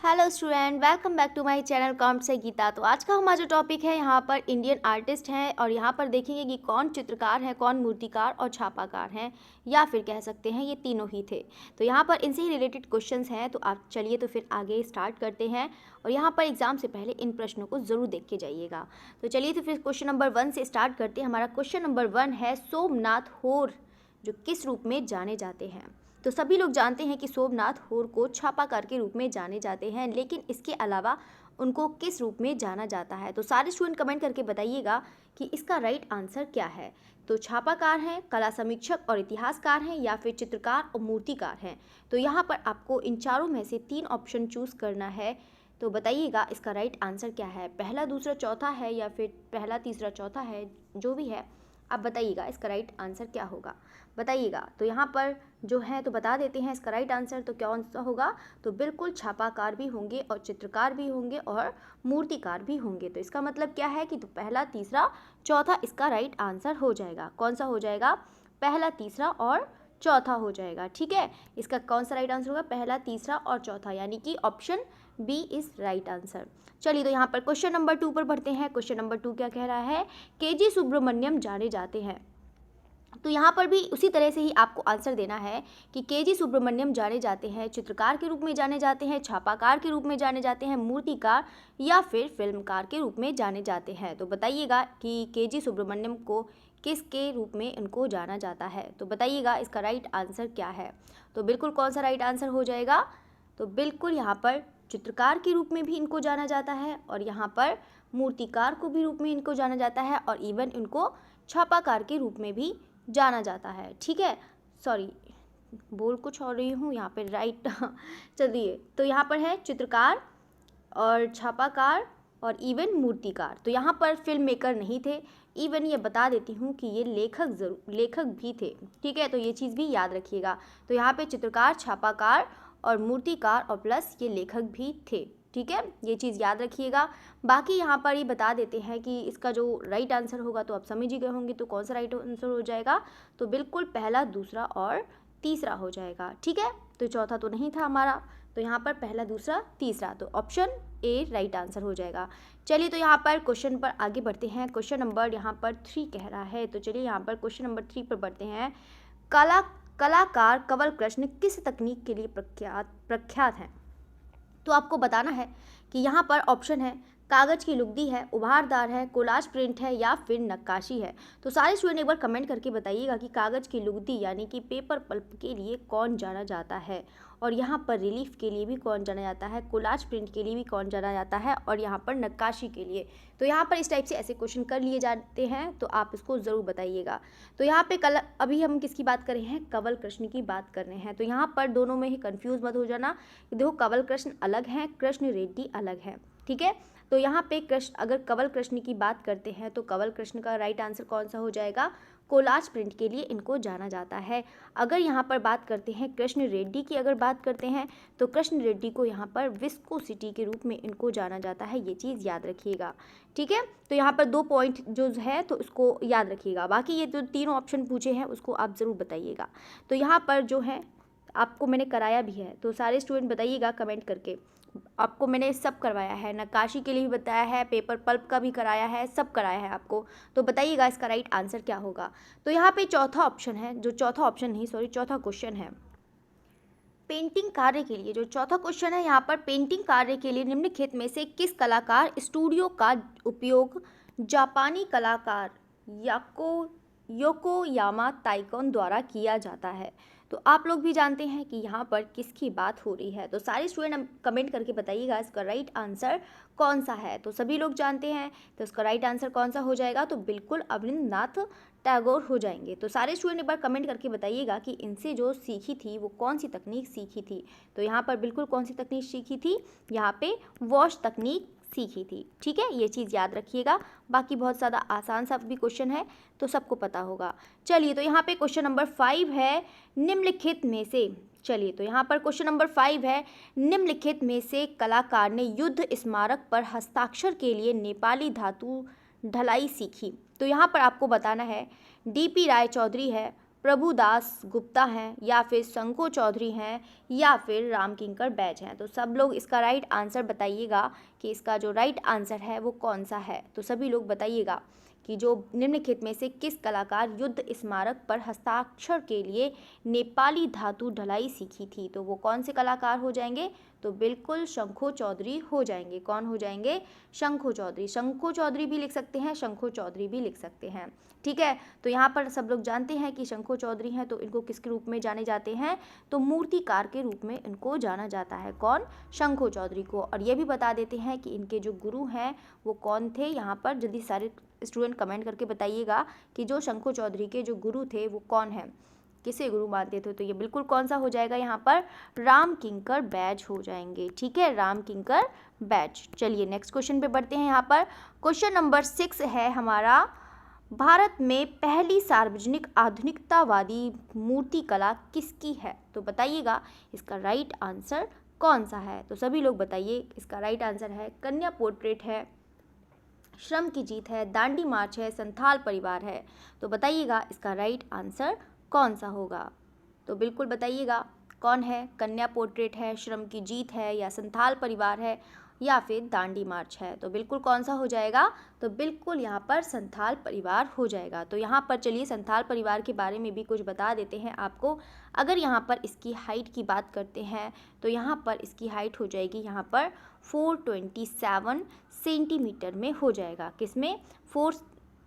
Hello student, welcome back to my channel कॉम्प से गीता। तो आज का हमारा जो टॉपिक है यहाँ पर इंडियन आर्टिस्ट हैं और यहाँ पर देखेंगे कि कौन चित्रकार है, कौन मूर्तिकार और छापाकार हैं, या फिर कह सकते हैं ये तीनों ही थे। तो यहाँ पर इनसे ही रिलेटेड क्वेश्चंस हैं। तो आप चलिए तो फिर आगे स्टार्ट करते हैं और यहाँ पर एग्जाम से पहले इन प्रश्नों को ज़रूर देख के जाइएगा। तो चलिए तो फिर क्वेश्चन नंबर 1 से स्टार्ट करते हैं। हमारा क्वेश्चन नंबर 1 है, सोमनाथ होर जो किस रूप में जाने जाते हैं। तो सभी लोग जानते हैं कि सोमनाथ होर को छापाकार के रूप में जाने जाते हैं, लेकिन इसके अलावा उनको किस रूप में जाना जाता है। तो सारे स्टूडेंट कमेंट करके बताइएगा कि इसका राइट आंसर क्या है। तो छापाकार हैं, कला समीक्षक और इतिहासकार हैं, या फिर चित्रकार और मूर्तिकार हैं। तो यहाँ पर आपको इन चारों में से 3 ऑप्शन चूज़ करना है। तो बताइएगा इसका राइट आंसर क्या है। पहला, दूसरा, चौथा है, या फिर पहला, तीसरा, चौथा है, जो भी है आप बताइएगा इसका राइट आंसर क्या होगा, बताइएगा। तो यहाँ पर जो है तो बता देते हैं इसका राइट आंसर तो कौन सा होगा। तो बिल्कुल छापाकार भी होंगे और चित्रकार भी होंगे और मूर्तिकार भी होंगे। तो इसका मतलब क्या है कि तो पहला, तीसरा, चौथा इसका राइट आंसर हो जाएगा। कौन सा हो जाएगा? पहला, तीसरा और चौथा हो जाएगा। ठीक है, इसका कौन सा राइट आंसर होगा? पहला, तीसरा और चौथा, यानी कि option B is right answer. चलिए तो यहाँ पर क्वेश्चन नंबर 2 पर बढ़ते हैं। क्वेश्चन नंबर 2 क्या कह रहा है? केजी सुब्रमण्यम जाने जाते हैं। तो यहाँ पर भी उसी तरह से ही आपको आंसर देना है कि केजी सुब्रमण्यम जाने जाते हैं, चित्रकार के रूप में जाने जाते हैं, छापाकार के रूप में जाने जाते हैं, मूर्तिकार या फिर फिल्मकार के रूप में जाने जाते हैं। तो बताइएगा कि केजी सुब्रमण्यम को किसके रूप में इनको जाना जाता है। तो बताइएगा इसका राइट आंसर क्या है। तो बिल्कुल कौन सा राइट आंसर हो जाएगा? तो बिल्कुल यहाँ पर चित्रकार के रूप में भी इनको जाना जाता है और यहाँ पर मूर्तिकार को भी रूप में इनको जाना जाता है और इवन इनको छापाकार के रूप में भी जाना जाता है। ठीक है, सॉरी बोल कुछ और रही हूँ यहाँ पे, राइट चलिए तो यहाँ पर है चित्रकार और छापाकार और इवन मूर्तिकार। तो यहाँ पर फिल्म मेकर नहीं थे। इवन ये बता देती हूँ कि ये लेखक भी थे। ठीक है, तो ये चीज़ भी याद रखिएगा। तो यहाँ पे चित्रकार, छापाकार और मूर्तिकार और प्लस ये लेखक भी थे। ठीक है, ये चीज़ याद रखिएगा। बाकी यहाँ पर ये बता देते हैं कि इसका जो राइट आंसर होगा तो आप समझ ही गए होंगे। तो कौन सा राइट आंसर हो जाएगा? तो बिल्कुल पहला, दूसरा और तीसरा हो जाएगा। ठीक है, तो चौथा तो नहीं था हमारा। तो यहाँ पर पहला, दूसरा, तीसरा, तो ऑप्शन ए राइट आंसर हो जाएगा। चलिए तो यहाँ पर क्वेश्चन पर आगे बढ़ते हैं। क्वेश्चन नंबर यहाँ पर 3 कह रहा है। तो चलिए यहाँ पर क्वेश्चन नंबर 3 पर बढ़ते हैं। कलाकार कंवल कृष्ण किस तकनीक के लिए प्रख्यात हैं? तो आपको बताना है कि यहाँ पर ऑप्शन है कागज़ की लुगदी है, उभारदार है, कोलाज प्रिंट है या फिर नक्काशी है। तो सारे स्टूडेंट एक बार कमेंट करके बताइएगा कि कागज़ की लुगदी यानी कि पेपर पल्प के लिए कौन जाना जाता है, और यहाँ पर रिलीफ के लिए भी कौन जाना जाता है, कोलाज प्रिंट के लिए भी कौन जाना जाता है, और यहाँ पर नक्काशी के लिए। तो यहाँ पर इस टाइप से ऐसे क्वेश्चन कर लिए जाते हैं, तो आप इसको ज़रूर बताइएगा। तो यहाँ पे अभी हम किसकी बात कर रहे हैं? कंवल कृष्ण की बात कर रहे हैं। तो यहाँ पर दोनों में ही कंफ्यूज मत हो जाना। देखो कंवल कृष्ण अलग हैं, कृष्ण रेड्डी अलग है। ठीक है, तो यहाँ पे कृष्ण, अगर कंवल कृष्ण की बात करते हैं तो कंवल कृष्ण का राइट आंसर कौन सा हो जाएगा? कोलाज प्रिंट के लिए इनको जाना जाता है। अगर यहाँ पर बात करते हैं कृष्ण रेड्डी की, अगर बात करते हैं तो कृष्ण रेड्डी को यहाँ पर विस्कोसिटी के रूप में इनको जाना जाता है। ये चीज़ याद रखिएगा। ठीक है, तो यहाँ पर 2 पॉइंट जो है तो उसको याद रखिएगा। बाकी ये जो 3 ऑप्शन पूछे हैं उसको आप ज़रूर बताइएगा। तो यहाँ पर जो है आपको मैंने कराया भी है, तो सारे स्टूडेंट बताइएगा कमेंट करके। आपको मैंने सब करवाया है, नक्काशी के लिए भी बताया है, पेपर पल्प का भी कराया है, सब कराया है आपको। तो बताइएगा इसका राइट आंसर क्या होगा। तो यहाँ पे चौथा ऑप्शन है, जो चौथा ऑप्शन नहीं सॉरी चौथा क्वेश्चन है, पेंटिंग कार्य के लिए। जो चौथा क्वेश्चन है यहाँ पर, पेंटिंग कार्य के लिए निम्नलिखित में से किस कलाकार स्टूडियो का उपयोग जापानी कलाकार योकोयामा ताइकोन द्वारा किया जाता है? तो आप लोग भी जानते हैं कि यहाँ पर किसकी बात हो रही है। तो सारे स्टूडेंट कमेंट करके बताइएगा इसका राइट आंसर कौन सा है। तो सभी लोग जानते हैं, तो इसका राइट आंसर कौन सा हो जाएगा? तो बिल्कुल अवनींद्रनाथ टैगोर हो जाएंगे। तो सारे स्टूडेंट एक बार कमेंट करके बताइएगा कि इनसे जो सीखी थी वो कौन सी तकनीक सीखी थी। तो यहाँ पर बिल्कुल कौन सी तकनीक सीखी थी? यहाँ पे वॉश तकनीक सीखी थी। ठीक है, ये चीज़ याद रखिएगा। बाकी बहुत ज़्यादा आसान सा भी क्वेश्चन है तो सबको पता होगा। चलिए तो यहाँ पे क्वेश्चन नंबर 5 है, निम्नलिखित में से, चलिए तो यहाँ पर क्वेश्चन नंबर 5 है, निम्नलिखित में से कलाकार ने युद्ध स्मारक पर हस्ताक्षर के लिए नेपाली धातु ढलाई सीखी। तो यहाँ पर आपको बताना है डीपी राय चौधरी है, प्रभुदास गुप्ता हैं, या फिर शंको चौधरी हैं, या फिर रामकिंकर बैज हैं। तो सब लोग इसका राइट आंसर बताइएगा कि इसका जो राइट आंसर है वो कौन सा है। तो सभी लोग बताइएगा कि जो निम्नलिखित में से किस कलाकार युद्ध स्मारक पर हस्ताक्षर के लिए नेपाली धातु ढलाई सीखी थी। तो वो कौन से कलाकार हो जाएंगे, तो बिल्कुल शंखो चौधरी हो जाएंगे। कौन हो जाएंगे, शंखो चौधरी। शंखो चौधरी भी लिख सकते हैं, शंखो चौधरी भी लिख सकते हैं, ठीक है। तो यहाँ पर सब लोग जानते हैं कि शंखो चौधरी हैं, तो इनको किसके रूप में जाने जाते हैं, तो मूर्तिकार के रूप में इनको जाना जाता है। कौन, शंखो चौधरी को। और ये भी बता देते हैं कि इनके जो गुरु हैं वो कौन थे। यहाँ पर जल्दी सारे स्टूडेंट कमेंट करके बताइएगा कि जो शंखो चौधरी के जो गुरु थे वो कौन है, किसे गुरु मानते थे। तो ये बिल्कुल कौन सा हो जाएगा, यहाँ पर रामकिंकर बैज हो जाएंगे, ठीक है, रामकिंकर बैज। चलिए नेक्स्ट क्वेश्चन पे बढ़ते हैं। यहाँ पर क्वेश्चन नंबर 6 है हमारा, भारत में पहली सार्वजनिक आधुनिकतावादी मूर्तिकला किसकी है। तो बताइएगा इसका राइट आंसर कौन सा है। तो सभी लोग बताइए, इसका राइट आंसर है कन्या पोर्ट्रेट है, श्रम की जीत है, दांडी मार्च है, संथाल परिवार है। तो बताइएगा इसका राइट आंसर कौन सा होगा। तो बिल्कुल बताइएगा कौन है, कन्या पोर्ट्रेट है, श्रम की जीत है, या संथाल परिवार है, या फिर दांडी मार्च है। तो बिल्कुल कौन सा हो जाएगा, तो बिल्कुल यहाँ पर संथाल परिवार हो जाएगा। तो यहाँ पर चलिए संथाल परिवार के बारे में भी कुछ बता देते हैं आपको। अगर यहाँ पर इसकी हाइट की बात करते हैं तो यहाँ पर इसकी हाइट हो जाएगी यहाँ पर 427 सेंटीमीटर में हो जाएगा। किसमें,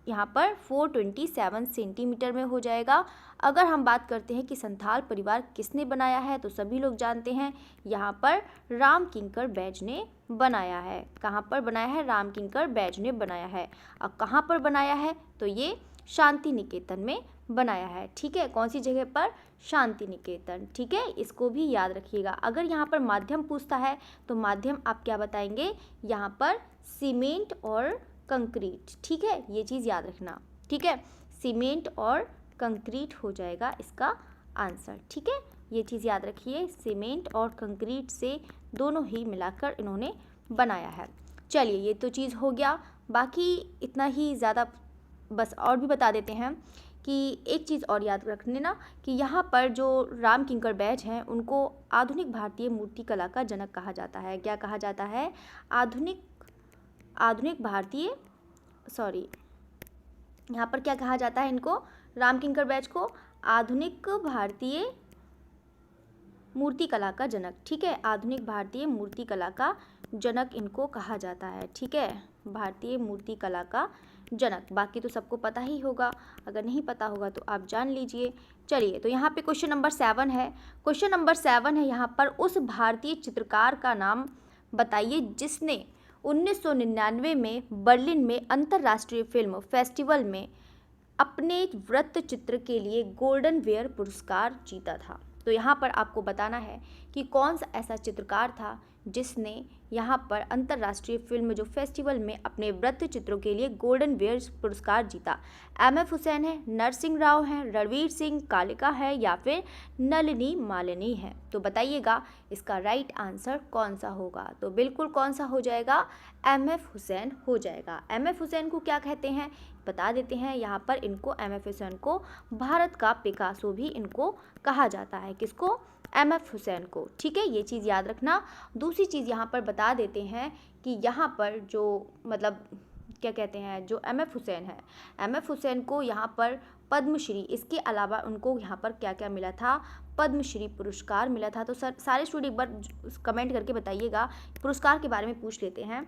यहाँ पर 427 सेंटीमीटर में हो जाएगा। अगर हम बात करते हैं कि संथाल परिवार किसने बनाया है, तो सभी लोग जानते हैं यहाँ पर रामकिंकर बैज ने बनाया है। कहाँ पर बनाया है, रामकिंकर बैज ने बनाया है। अब कहाँ पर बनाया है, तो ये शांति निकेतन में बनाया है, ठीक है। कौन सी जगह पर, शांति निकेतन, ठीक है। इसको भी याद रखिएगा। अगर यहाँ पर माध्यम पूछता है तो माध्यम आप क्या बताएंगे, यहाँ पर सीमेंट और कंक्रीट, ठीक है, ये चीज़ याद रखना, ठीक है। सीमेंट और कंक्रीट हो जाएगा इसका आंसर, ठीक है। ये चीज़ याद रखिए, सीमेंट और कंक्रीट से दोनों ही मिलाकर इन्होंने बनाया है। चलिए ये तो चीज़ हो गया, बाकी इतना ही ज़्यादा बस और भी बता देते हैं कि एक चीज़ और याद रख लेना कि यहाँ पर जो रामकिंकर बैज हैं उनको आधुनिक भारतीय मूर्तिकला का जनक कहा जाता है। क्या कहा जाता है, आधुनिक भारतीय, सॉरी, यहाँ पर क्या कहा जाता है इनको, रामकिंकर बैज को आधुनिक भारतीय मूर्तिकला का जनक, ठीक है। आधुनिक भारतीय मूर्तिकला का जनक इनको कहा जाता है, ठीक है, भारतीय मूर्तिकला का जनक। बाकी तो सबको पता ही होगा, अगर नहीं पता होगा तो आप जान लीजिए। चलिए तो यहाँ पे क्वेश्चन नंबर 7 है। क्वेश्चन नंबर 7 है यहाँ पर, उस भारतीय चित्रकार का नाम बताइए जिसने 1999 में बर्लिन में अंतर्राष्ट्रीय फिल्म फेस्टिवल में अपने वृत्त चित्र के लिए गोल्डन वेयर पुरस्कार जीता था। तो यहाँ पर आपको बताना है कि कौन सा ऐसा चित्रकार था जिसने यहाँ पर अंतर्राष्ट्रीय फिल्म जो फेस्टिवल में अपने वृत्त चित्रों के लिए गोल्डन वेयर पुरस्कार जीता। एम.एफ. हुसैन है, नरसिंह राव है, रणवीर सिंह कालिका है, या फिर नलिनी मालिनी है। तो बताइएगा इसका राइट आंसर कौन सा होगा। तो बिल्कुल कौन सा हो जाएगा, एम.एफ. हुसैन हो जाएगा। एम.एफ. हुसैन को क्या कहते हैं बता देते हैं। यहाँ पर इनको एम.एफ. हुसैन को भारत का पिकासो भी इनको कहा जाता है। किसको, एम.एफ. हुसैन को, ठीक है, ये चीज़ याद रखना। दूसरी चीज़ यहाँ पर बता देते हैं कि यहाँ पर जो मतलब क्या कहते हैं, जो एम.एफ. हुसैन है, एम.एफ. हुसैन को यहाँ पर पद्मश्री, इसके अलावा उनको यहाँ पर क्या क्या मिला था, पद्मश्री पुरस्कार मिला था। तो सारे स्टूडेंट एक बार कमेंट करके बताइएगा, पुरस्कार के बारे में पूछ लेते हैं।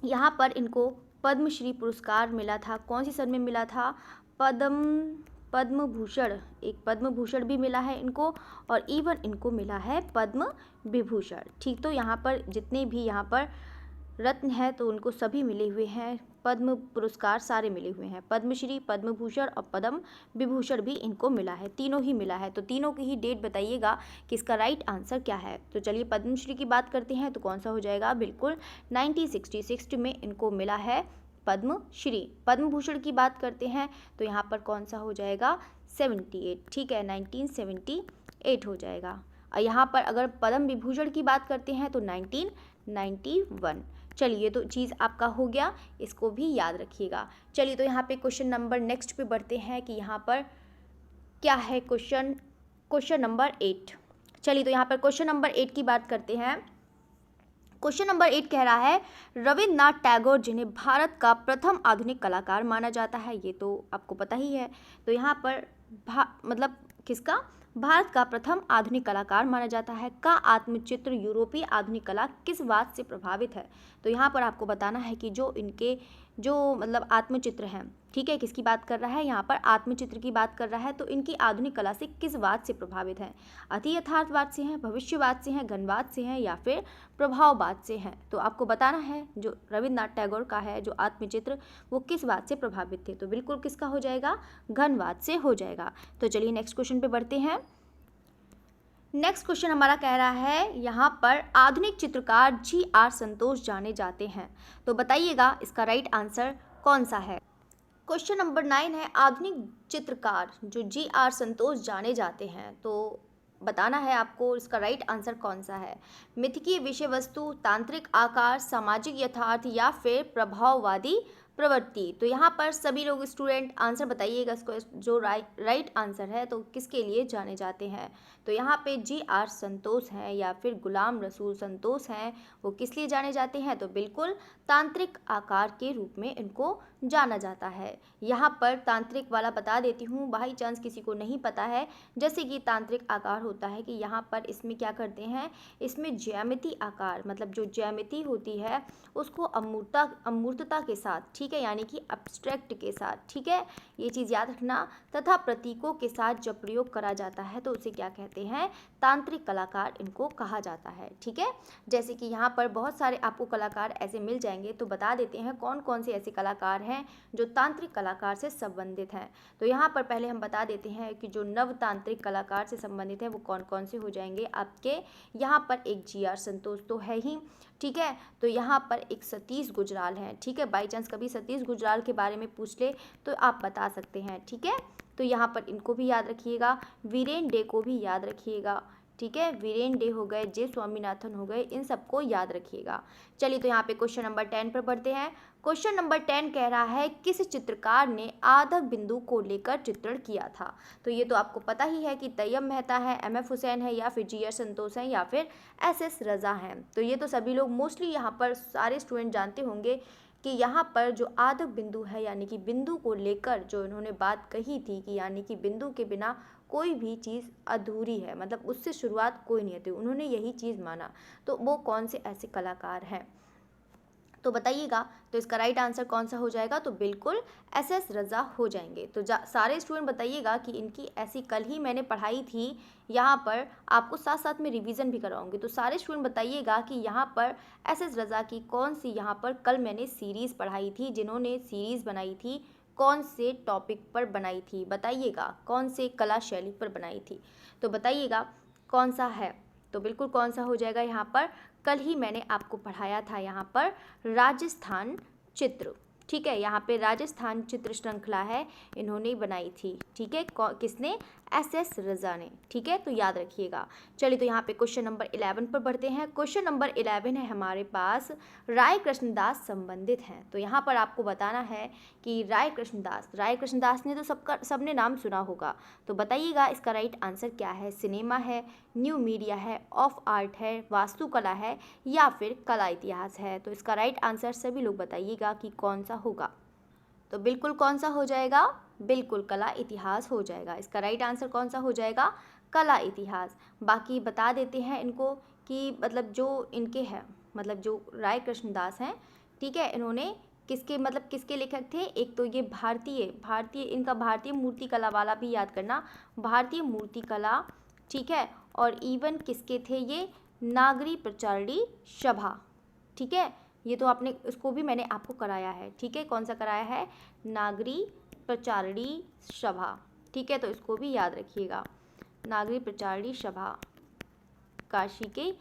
यहाँ पर इनको पद्मश्री पुरस्कार मिला था, कौन सी सन में मिला था, पद्म भूषण, एक पद्म भूषण भी मिला है इनको, और इवन इनको मिला है पद्म विभूषण, ठीक। तो यहाँ पर जितने भी यहाँ पर रत्न है तो उनको सभी मिले हुए हैं, पद्म पुरस्कार सारे मिले हुए हैं, पद्मश्री, पद्म भूषण और पद्म विभूषण भी इनको मिला है, तीनों ही मिला है। तो तीनों की ही डेट बताइएगा कि इसका राइट आंसर क्या है। तो चलिए पद्मश्री की बात करते हैं तो कौन सा हो जाएगा, बिल्कुल 1966 में इनको मिला है पद्मश्री। पद्म भूषण की बात करते हैं तो यहाँ पर कौन सा हो जाएगा, 78, ठीक है, 1978 हो जाएगा। और यहाँ पर अगर पद्म विभूषण की बात करते हैं तो 1991। चलिए तो चीज़ आपका हो गया, इसको भी याद रखिएगा। चलिए तो यहाँ पे क्वेश्चन नंबर नेक्स्ट पे बढ़ते हैं कि यहाँ पर क्या है क्वेश्चन क्वेश्चन नंबर 8। चलिए तो यहाँ पर क्वेश्चन नंबर 8 की बात करते हैं। क्वेश्चन नंबर 8 कह रहा है रविन्द्रनाथ टैगोर जिन्हें भारत का प्रथम आधुनिक कलाकार माना जाता है, ये तो आपको पता ही है। तो यहाँ पर मतलब किसका, भारत का प्रथम आधुनिक कलाकार माना जाता है का आत्मचित्र यूरोपीय आधुनिक कला किस बात से प्रभावित है। तो यहाँ पर आपको बताना है कि जो इनके जो मतलब आत्मचित्र हैं, ठीक है, किसकी बात कर रहा है, यहाँ पर आत्मचित्र की बात कर रहा है। तो इनकी आधुनिक कला से किस बात से प्रभावित है, अति यथार्थवाद से हैं, भविष्यवाद से हैं, घनवाद से हैं या फिर प्रभाववाद से हैं। तो आपको बताना है जो रविन्द्रनाथ टैगोर का है जो आत्मचित्र वो किस बात से प्रभावित थे। तो बिल्कुल किसका हो जाएगा, घनवाद से हो जाएगा। तो चलिए नेक्स्ट क्वेश्चन पे बढ़ते हैं। नेक्स्ट क्वेश्चन हमारा कह रहा है यहाँ पर आधुनिक चित्रकार GR संतोष जाने जाते हैं। तो बताइएगा इसका राइट आंसर कौन सा है। क्वेश्चन नंबर 9 है आधुनिक चित्रकार जो GR संतोष जाने जाते हैं। तो बताना है आपको इसका राइट आंसर कौन सा है। मिथकीय विषय वस्तु, तांत्रिक आकार, सामाजिक यथार्थ या फिर प्रभाववादी प्रवृत्ति। तो यहाँ पर सभी लोग स्टूडेंट आंसर बताइएगा इसको, जो राइट आंसर है तो किसके लिए जाने जाते हैं। तो यहाँ पे GR संतोष हैं या फिर गुलाम रसूल संतोष हैं, वो किस लिए जाने जाते हैं। तो बिल्कुल तांत्रिक आकार के रूप में इनको जाना जाता है। यहाँ पर तांत्रिक वाला बता देती हूँ, बाई चांस किसी को नहीं पता है। जैसे कि तांत्रिक आकार होता है कि यहाँ पर इसमें क्या करते हैं, इसमें ज्यामिति आकार मतलब जो ज्यामिति होती है उसको अमूर्तता के साथ, ठीक है, यानी कि अब्स्ट्रैक्ट के साथ, ठीक है, ये चीज़ याद रखना, तथा प्रतीकों के साथ जब प्रयोग करा जाता है तो उसे क्या कहते हैं, तांत्रिक कलाकार इनको कहा जाता है। ठीक है, जैसे कि यहाँ पर बहुत सारे आपको कलाकार ऐसे मिल जाएंगे, तो बता देते हैं कौन कौन से ऐसे कलाकार हैं जो तांत्रिक कलाकार से संबंधित हैं। तो यहाँ पर पहले हम बता देते हैं कि जो नव तांत्रिक कलाकार से संबंधित है वो कौन कौन से हो जाएंगे आपके। यहाँ पर एक GR संतोष तो है ही, ठीक है, तो यहाँ पर एक सतीश गुजराल हैं, ठीक है, बाई चांस कभी सतीश गुजराल के बारे में पूछ ले तो आप बता सकते हैं। ठीक है, तो यहाँ पर इनको भी याद रखिएगा, वीरेन डे को भी याद रखिएगा, ठीक है, वीरेन डे हो गए, जे स्वामीनाथन हो गए, इन सबको याद रखिएगा। चलिए तो यहाँ पे क्वेश्चन नंबर 10 पर बढ़ते हैं। क्वेश्चन नंबर 10 कह रहा है किस चित्रकार ने आधक बिंदु को लेकर चित्रण किया था। तो ये तो आपको पता ही है कि तैयब मेहता है, MF हुसैन है या फिर GR संतोष है या फिर SS रज़ा हैं। तो ये तो सभी लोग मोस्टली यहाँ पर सारे स्टूडेंट जानते होंगे कि यहाँ पर जो आधक बिंदु है यानी कि बिंदु को लेकर जो इन्होंने बात कही थी कि यानी कि बिंदु के बिना कोई भी चीज़ अधूरी है, मतलब उससे शुरुआत कोई नहीं होती, उन्होंने यही चीज़ माना। तो वो कौन से ऐसे कलाकार हैं तो बताइएगा। तो इसका राइट आंसर कौन सा हो जाएगा, तो बिल्कुल SS रज़ा हो जाएंगे। तो सारे स्टूडेंट बताइएगा कि इनकी ऐसी कल ही मैंने पढ़ाई थी, यहाँ पर आपको साथ साथ में रिवीजन भी कराऊंगी। तो सारे स्टूडेंट बताइएगा कि यहाँ पर SS रज़ा की कौन सी यहाँ पर कल मैंने सीरीज़ पढ़ाई थी, जिन्होंने सीरीज़ बनाई थी कौन से टॉपिक पर बनाई थी, बताइएगा कौन से कला शैली पर बनाई थी। तो बताइएगा कौन सा है, तो बिल्कुल कौन सा हो जाएगा। यहाँ पर कल ही मैंने आपको पढ़ाया था यहाँ पर राजस्थान चित्र, ठीक है, यहाँ पे राजस्थान चित्र श्रृंखला है, इन्होंने बनाई थी, ठीक है, किसने, SS रज़ा ने, ठीक है, तो याद रखिएगा। चलिए तो यहाँ पे क्वेश्चन नंबर 11 पर बढ़ते हैं। क्वेश्चन नंबर 11 है हमारे पास राय कृष्णदास संबंधित हैं। तो यहाँ पर आपको बताना है कि राय कृष्णदास ने तो सबने नाम सुना होगा। तो बताइएगा इसका राइट आंसर क्या है, सिनेमा है, न्यू मीडिया है, ऑफ आर्ट है, वास्तुकला है या फिर कला इतिहास है। तो इसका राइट आंसर सभी लोग बताइएगा कि कौन सा होगा। तो बिल्कुल कौन सा हो जाएगा, बिल्कुल कला इतिहास हो जाएगा। इसका राइट आंसर कौन सा हो जाएगा, कला इतिहास। बाकी बता देते हैं इनको कि मतलब जो इनके हैं, मतलब जो राय कृष्णदास हैं, ठीक है, इन्होंने किसके लेखक थे, एक तो ये भारतीय इनका भारतीय मूर्ति कला वाला भी याद करना, भारतीय मूर्ति कला, ठीक है, और इवन किसके थे ये, नागरी प्रचारणी सभा, ठीक है, ये तो आपने इसको भी मैंने आपको कराया है, ठीक है, कौन सा कराया है, नागरी प्रचारणी सभा, ठीक है, तो इसको भी याद रखिएगा, नागरी प्रचारणी सभा काशी के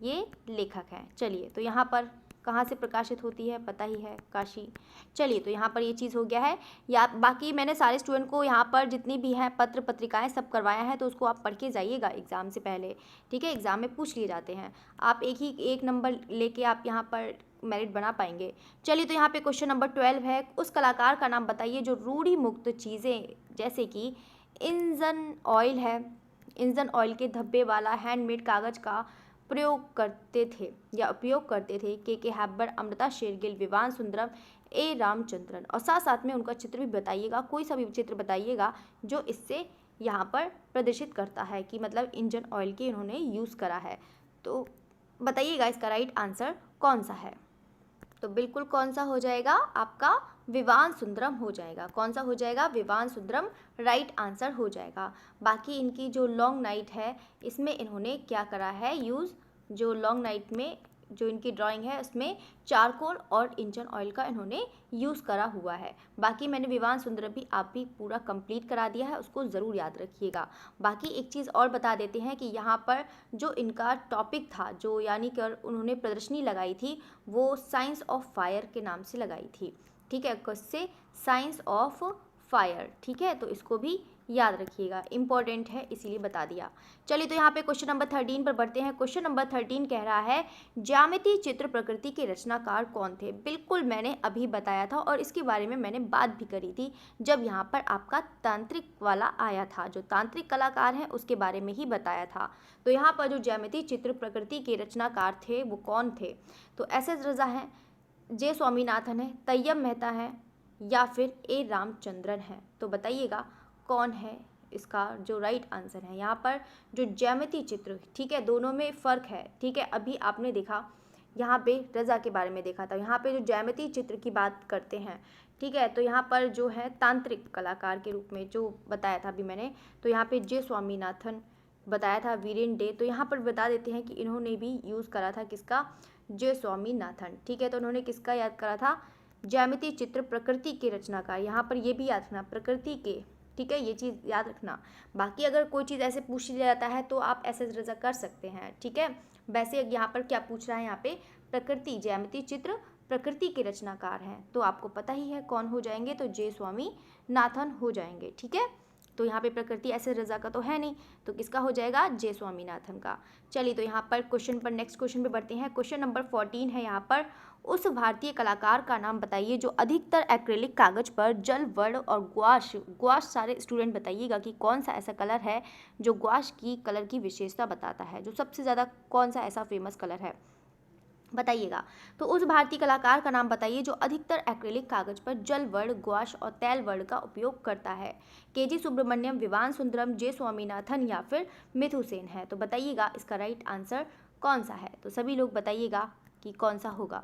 ये लेखक हैं। चलिए तो यहाँ पर कहाँ से प्रकाशित होती है, पता ही है, काशी। चलिए तो यहाँ पर ये चीज़ हो गया है। या बाकी मैंने सारे स्टूडेंट को यहाँ पर जितनी भी हैं पत्र पत्रिकाएं सब करवाया है, तो उसको आप पढ़ के जाइएगा एग्ज़ाम से पहले, ठीक है, एग्ज़ाम में पूछ लिए जाते हैं। आप एक नंबर लेके आप यहाँ पर मेरिट बना पाएंगे। चलिए तो यहाँ पे क्वेश्चन नंबर 12 है, उस कलाकार का नाम बताइए जो रूढ़ि मुक्त चीज़ें जैसे कि इंजन ऑयल है। इंजन ऑयल के धब्बे वाला हैंडमेड कागज़ का प्रयोग करते थे या उपयोग करते थे के हैब्बर, अमृता शेरगिल, विवान सुंदरम, ए रामचंद्रन। और साथ साथ में उनका चित्र भी बताइएगा, कोई सा भी चित्र बताइएगा जो इससे यहाँ पर प्रदर्शित करता है कि मतलब इंजन ऑयल के इन्होंने यूज़ करा है। तो बताइएगा इसका राइट आंसर कौन सा है। तो बिल्कुल कौन सा हो जाएगा आपका, विवान सुंदरम हो जाएगा। कौन सा हो जाएगा, विवान सुंदरम राइट आंसर हो जाएगा। बाकी इनकी जो लॉन्ग नाइट है इसमें इन्होंने क्या करा है यूज़, जो लॉन्ग नाइट में जो इनकी ड्राइंग है उसमें चारकोल और इंजन ऑयल का इन्होंने यूज़ करा हुआ है। बाकी मैंने विवान सुंदरम भी आप भी पूरा कंप्लीट करा दिया है, उसको ज़रूर याद रखिएगा। बाकी एक चीज़ और बता देते हैं कि यहाँ पर जो इनका टॉपिक था, जो यानी कि उन्होंने प्रदर्शनी लगाई थी, वो साइंस ऑफ फायर के नाम से लगाई थी। ठीक है, किससे, साइंस ऑफ फायर। ठीक है, तो इसको भी याद रखिएगा, इंपॉर्टेंट है इसीलिए बता दिया। चलिए तो यहाँ पे क्वेश्चन नंबर 13 पर बढ़ते हैं। क्वेश्चन नंबर 13 कह रहा है ज्यामिति चित्र प्रकृति के रचनाकार कौन थे। बिल्कुल मैंने अभी बताया था और इसके बारे में मैंने बात भी करी थी जब यहाँ पर आपका तांत्रिक वाला आया था, जो तांत्रिक कलाकार हैं उसके बारे में ही बताया था। तो यहाँ पर जो ज्यामिति चित्र प्रकृति के रचनाकार थे वो कौन थे, तो एस.एस. रज़ा हैं, जे स्वामीनाथन है, तैयब मेहता है या फिर ए रामचंद्रन है। तो बताइएगा कौन है इसका जो राइट आंसर है। यहाँ पर जो ज्यामिति चित्र, ठीक है, दोनों में फ़र्क है। ठीक है, अभी आपने देखा यहाँ पे रज़ा के बारे में देखा था, यहाँ पे जो ज्यामिति चित्र की बात करते हैं, ठीक है, तो यहाँ पर जो है तांत्रिक कलाकार के रूप में जो बताया था अभी मैंने, तो यहाँ पे जे स्वामीनाथन बताया था, वीरेन डे। तो यहाँ पर बता देते हैं कि इन्होंने भी यूज़ करा था किसका, जे स्वामीनाथन। ठीक है, तो उन्होंने किसका याद करा था, ज्यामिति चित्र प्रकृति के रचनाकार। यहाँ पर ये भी याद रखना, प्रकृति के, ठीक है, ये चीज़ याद रखना। बाकी अगर कोई चीज़ ऐसे पूछ लिया जाता है तो आप ऐसे रज़ा कर सकते हैं। ठीक है, वैसे यहाँ पर क्या पूछ रहा है, यहाँ पे प्रकृति, ज्यामिति चित्र प्रकृति के रचनाकार हैं, तो आपको पता ही है कौन हो जाएंगे, तो जे स्वामीनाथन हो जाएंगे। ठीक है, तो यहाँ पे प्रकृति ऐसे रज़ा का तो है नहीं, तो किसका हो जाएगा, जे स्वामीनाथन का। चलिए तो यहाँ पर क्वेश्चन पर नेक्स्ट क्वेश्चन पे बढ़ते हैं। क्वेश्चन नंबर 14 है यहाँ पर, उस भारतीय कलाकार का नाम बताइए जो अधिकतर एक्रेलिक कागज पर जल वर्ण और गुआश सारे स्टूडेंट बताइएगा कि कौन सा ऐसा कलर है जो गुआश की कलर की विशेषता बताता है, जो सबसे ज़्यादा कौन सा ऐसा फेमस कलर है बताइएगा। तो उस भारतीय कलाकार का नाम बताइए जो अधिकतर एक्रेलिक कागज पर जल वर्ण, गुआश और तैल वर्ण का उपयोग करता है। के.जी. सुब्रमण्यम, विवान सुंदरम, जे स्वामीनाथन या फिर मिथु सेन है। तो बताइएगा इसका राइट आंसर कौन सा है। तो सभी लोग बताइएगा कि कौन सा होगा।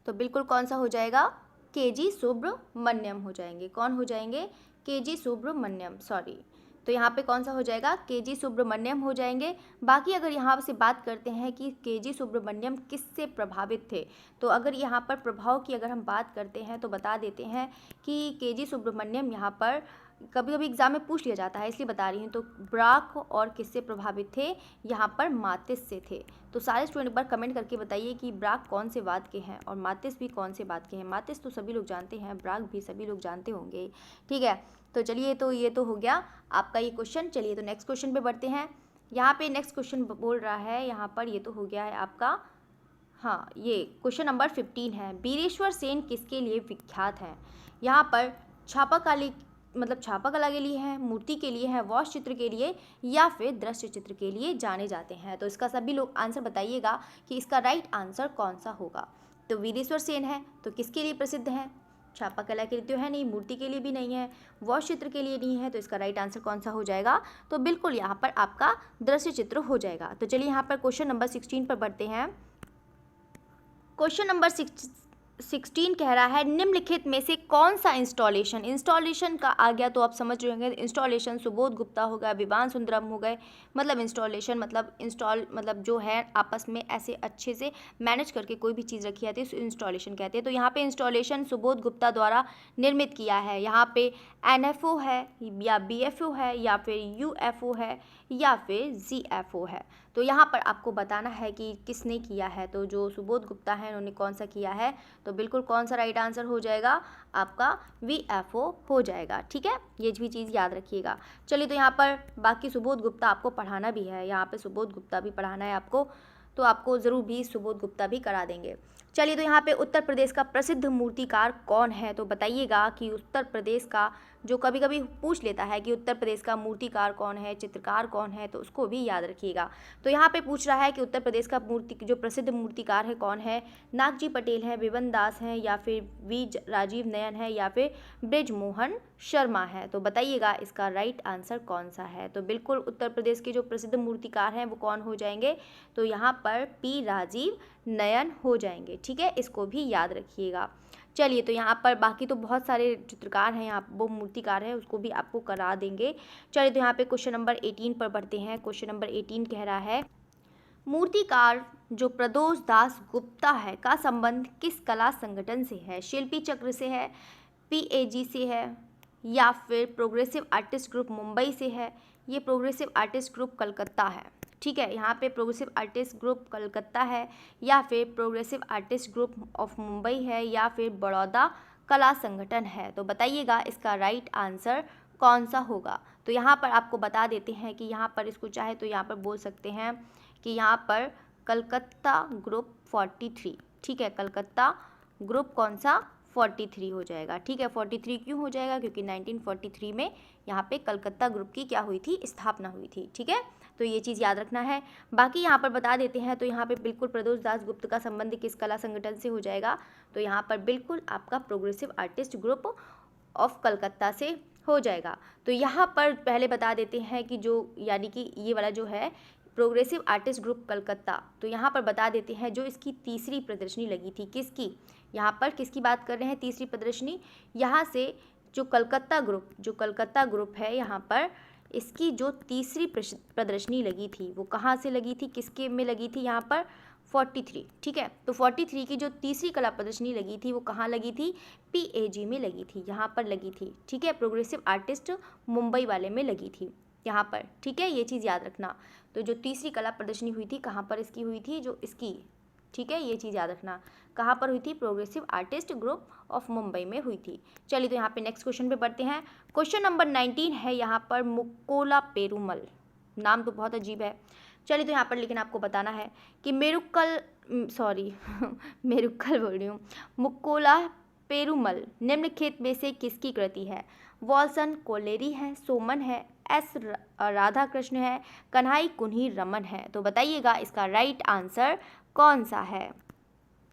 तो बिल्कुल कौन सा हो जाएगा, के.जी. सुब्रमण्यम हो जाएंगे। कौन हो जाएंगे, के.जी. सुब्रमण्यम, सॉरी। तो यहाँ पे कौन सा हो जाएगा, के.जी. सुब्रमण्यम हो जाएंगे। बाकी अगर यहाँ से बात करते हैं कि के.जी. सुब्रमण्यम किससे प्रभावित थे, तो अगर यहाँ पर प्रभाव की अगर हम बात करते हैं तो बता देते हैं कि के.जी. सुब्रमण्यम यहाँ पर कभी कभी एग्जाम में पूछ लिया जाता है इसलिए बता रही हूँ। तो ब्राक और किससे प्रभावित थे, यहाँ पर मातिस से थे। तो सारे स्टूडेंट एक बार कमेंट करके बताइए कि ब्राक कौन से वाद के हैं और मातिस भी कौन से वाद के हैं। मातिस तो सभी लोग जानते हैं, ब्राक भी सभी लोग जानते होंगे। ठीक है, तो चलिए तो ये तो हो गया आपका ये क्वेश्चन। चलिए तो नेक्स्ट क्वेश्चन पे बढ़ते हैं। यहाँ पे नेक्स्ट क्वेश्चन बोल रहा है, यहाँ पर ये तो हो गया है आपका, हाँ, ये क्वेश्चन नंबर 15 है, बीरेश्वर सेन किसके लिए विख्यात है। यहाँ पर छापा कला के लिए है, मूर्ति के लिए है, वॉश चित्र के लिए या फिर दृश्य चित्र के लिए जाने जाते हैं। तो इसका सभी लोग आंसर बताइएगा कि इसका राइट आंसर कौन सा होगा। तो वीरेश्वर सेन है तो किसके लिए प्रसिद्ध है, छापा कला के लिए तो है नहीं, मूर्ति के लिए भी नहीं है, वॉश चित्र के लिए नहीं है, तो इसका राइट आंसर कौन सा हो जाएगा। तो बिल्कुल यहाँ पर आपका दृश्य चित्र हो जाएगा। तो चलिए यहाँ पर क्वेश्चन नंबर 16 पर बढ़ते हैं। क्वेश्चन नंबर 16 कह रहा है निम्नलिखित में से कौन सा इंस्टॉलेशन का आ गया तो आप समझ रहे होंगे। इंस्टॉलेशन सुबोध गुप्ता हो गया, विवान सुंदरम हो गए, मतलब इंस्टॉलेशन मतलब जो है आपस में ऐसे अच्छे से मैनेज करके कोई भी चीज़ रखी जाती है, इसको इंस्टॉलेशन कहते हैं। तो यहाँ पे इंस्टॉलेशन सुबोध गुप्ता द्वारा निर्मित किया है। यहाँ पे NFO है या BFO है या फिर UFO है या फिर ZFO है। तो यहाँ पर आपको बताना है कि किसने किया है। तो जो सुबोध गुप्ता है उन्होंने कौन सा किया है, तो बिल्कुल कौन सा राइट आंसर हो जाएगा आपका, VFO हो जाएगा। ठीक है, ये भी चीज़ याद रखिएगा। चलिए तो यहाँ पर बाकी सुबोध गुप्ता आपको पढ़ाना भी है, यहाँ पे सुबोध गुप्ता भी पढ़ाना है आपको, तो आपको ज़रूर भी सुबोध गुप्ता भी करा देंगे। चलिए, तो यहाँ पे उत्तर प्रदेश का प्रसिद्ध मूर्तिकार कौन है? तो बताइएगा कि उत्तर प्रदेश का, जो कभी कभी पूछ लेता है कि उत्तर प्रदेश का मूर्तिकार कौन है, चित्रकार कौन है, तो उसको भी याद रखिएगा। तो यहाँ पे पूछ रहा है कि उत्तर प्रदेश का जो प्रसिद्ध मूर्तिकार है कौन है? नागजी पटेल है, विबन दास हैं, या फिर राजीव नयन है, या फिर ब्रिजमोहन शर्मा है। तो बताइएगा इसका राइट आंसर कौन सा है? तो बिल्कुल उत्तर प्रदेश के जो प्रसिद्ध मूर्तिकार हैं वो कौन हो जाएंगे? तो यहाँ पर पी राजीव नयन हो जाएंगे। ठीक है, इसको भी याद रखिएगा। चलिए, तो यहाँ पर बाकी तो बहुत सारे चित्रकार हैं, यहाँ वो मूर्तिकार हैं, उसको भी आपको करा देंगे। चलिए, तो यहाँ पे क्वेश्चन नंबर 18 पर बढ़ते हैं। क्वेश्चन नंबर 18 कह रहा है, मूर्तिकार जो प्रदोष दास गुप्ता है का संबंध किस कला संगठन से है? शिल्पी चक्र से है, PAG से है, या फिर प्रोग्रेसिव आर्टिस्ट ग्रुप मुंबई से है? ये प्रोग्रेसिव आर्टिस्ट ग्रुप कलकत्ता है। ठीक है, यहाँ पे प्रोग्रेसिव आर्टिस्ट ग्रुप कलकत्ता है, या फिर progressive artist group of Mumbai है, या फिर बड़ौदा कला संगठन है। तो बताइएगा इसका राइट आंसर कौन सा होगा? तो यहाँ पर आपको बता देते हैं कि यहाँ पर इसको चाहे तो यहाँ पर बोल सकते हैं कि यहाँ पर कलकत्ता ग्रुप 43। ठीक है, कलकत्ता ग्रुप कौन सा? 43 हो जाएगा। ठीक है, 43 क्यों हो जाएगा? क्योंकि 1943 में यहाँ पे कलकत्ता ग्रुप की क्या हुई थी? स्थापना हुई थी। ठीक है, तो ये चीज़ याद रखना है। बाकी यहाँ पर बता देते हैं, तो यहाँ पे बिल्कुल प्रदोष दास गुप्त का संबंध किस कला संगठन से हो जाएगा? तो यहाँ पर बिल्कुल आपका progressive artist group of Calcutta से हो जाएगा। तो यहाँ पर पहले बता देते हैं कि जो, यानी कि ये वाला जो है प्रोग्रेसिव आर्टिस्ट ग्रुप कलकत्ता, तो यहाँ पर बता देते हैं जो इसकी तीसरी प्रदर्शनी लगी थी, किसकी? यहाँ पर किसकी बात कर रहे हैं? तीसरी प्रदर्शनी। यहाँ से जो कलकत्ता ग्रुप है, यहाँ पर इसकी जो तीसरी प्रदर्शनी लगी थी वो कहाँ से लगी थी? किसके में लगी थी? यहाँ पर 43। ठीक है, तो 43 की जो तीसरी कला प्रदर्शनी लगी थी वो कहाँ लगी थी? PAG में लगी थी, यहाँ पर लगी थी। ठीक है, प्रोग्रेसिव आर्टिस्ट मुंबई वाले में लगी थी यहाँ पर। ठीक है, ये चीज़ याद रखना। तो जो तीसरी कला प्रदर्शनी हुई थी कहाँ पर इसकी हुई थी? जो इसकी, ठीक है, ये चीज़ याद रखना, कहाँ पर हुई थी? Progressive artist group of Mumbai में हुई थी। चलिए, तो यहाँ पे नेक्स्ट क्वेश्चन पे बढ़ते हैं। क्वेश्चन नंबर 19 है यहाँ पर मुक्कोला पेरुमल। नाम तो बहुत अजीब है। चलिए, तो यहाँ पर लेकिन आपको बताना है कि मेरुक्कल बोल रही हूँ, मुक्कोला पेरुमल निम्नलिखित में से किसकी कृति है? वॉल्सन कोलेरी है, सोमन है, S राधा कृष्ण है, कन्हाई कुन्ही रमन है। तो बताइएगा इसका राइट आंसर कौन सा है?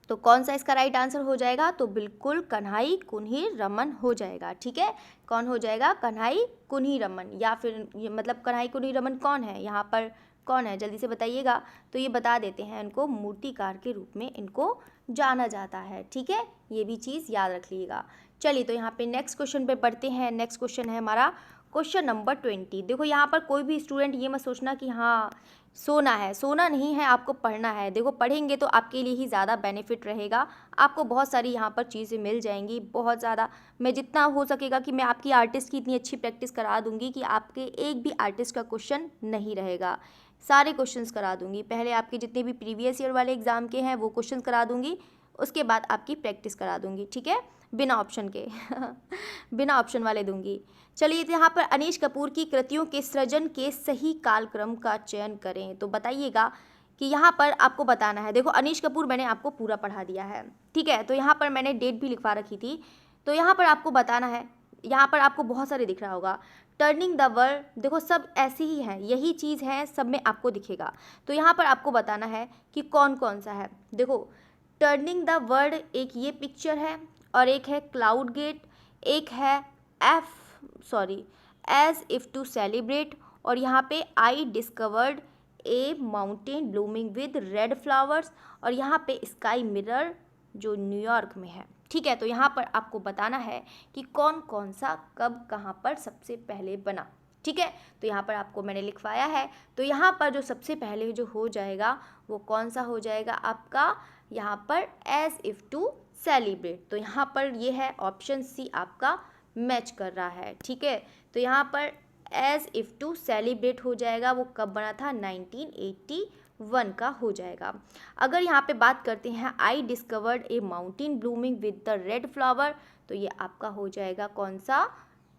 तो कौन सा इसका राइट आंसर हो जाएगा? तो बिल्कुल कन्हाई कुन्ही रमन हो जाएगा। ठीक है, कौन हो जाएगा? कन्हाई कुन्ही रमन, या फिर मतलब कन्हाई कुन्ही रमन कौन है? यहाँ पर कौन है? जल्दी से बताइएगा। तो ये बता देते हैं, इनको मूर्तिकार के रूप में इनको जाना जाता है। ठीक है, ये भी चीज़ याद रख लीजिएगा। चलिए, तो यहाँ पे नेक्स्ट क्वेश्चन पे बढ़ते हैं। नेक्स्ट क्वेश्चन है हमारा क्वेश्चन नंबर 20। देखो, यहाँ पर कोई भी स्टूडेंट ये मत सोचना कि हाँ सोना है, सोना नहीं है, आपको पढ़ना है। देखो, पढ़ेंगे तो आपके लिए ही ज़्यादा बेनिफिट रहेगा, आपको बहुत सारी यहाँ पर चीज़ें मिल जाएंगी, बहुत ज़्यादा। मैं जितना हो सकेगा कि मैं आपकी आर्टिस्ट की इतनी अच्छी प्रैक्टिस करा दूंगी कि आपके एक भी आर्टिस्ट का क्वेश्चन नहीं रहेगा, सारे क्वेश्चंस करा दूंगी। पहले आपके जितने भी प्रीवियस ईयर वाले एग्ज़ाम के हैं वो क्वेश्चंस करा दूंगी, उसके बाद आपकी प्रैक्टिस करा दूंगी। ठीक है, बिना ऑप्शन के बिना ऑप्शन वाले दूंगी। चलिए, तो यहाँ पर अनीश कपूर की कृतियों के सृजन के सही कालक्रम का चयन करें। तो बताइएगा कि यहाँ पर आपको बताना है। देखो, अनीश कपूर मैंने आपको पूरा पढ़ा दिया है। ठीक है, तो यहाँ पर मैंने डेट भी लिखवा रखी थी। तो यहाँ पर आपको बताना है, यहाँ पर आपको बहुत सारे दिख रहा होगा। टर्निंग द वर्ल्ड, देखो सब ऐसी ही हैं, यही चीज़ है, सब में आपको दिखेगा। तो यहाँ पर आपको बताना है कि कौन कौन सा है। देखो, टर्निंग द वर्ल्ड एक ये पिक्चर है, और एक है क्लाउड गेट, एक है एज इफ़ टू सेलिब्रेट, और यहाँ पे I discovered A mountain blooming with red flowers, और यहाँ पे स्काई मिरर जो न्यूयॉर्क में है। ठीक है, तो यहाँ पर आपको बताना है कि कौन कौन सा कब कहाँ पर सबसे पहले बना। ठीक है, तो यहाँ पर आपको मैंने लिखवाया है। तो यहाँ पर जो सबसे पहले जो हो जाएगा वो कौन सा हो जाएगा आपका? यहाँ पर एज इफ़ टू सेलिब्रेट। तो यहाँ पर ये है ऑप्शन सी आपका मैच कर रहा है। ठीक है, तो यहाँ पर एज इफ़ टू सेलिब्रेट हो जाएगा, वो कब बना था? 1981 का हो जाएगा। अगर यहाँ पे बात करते हैं I discovered A mountain blooming with the red flower, तो ये आपका हो जाएगा कौन सा?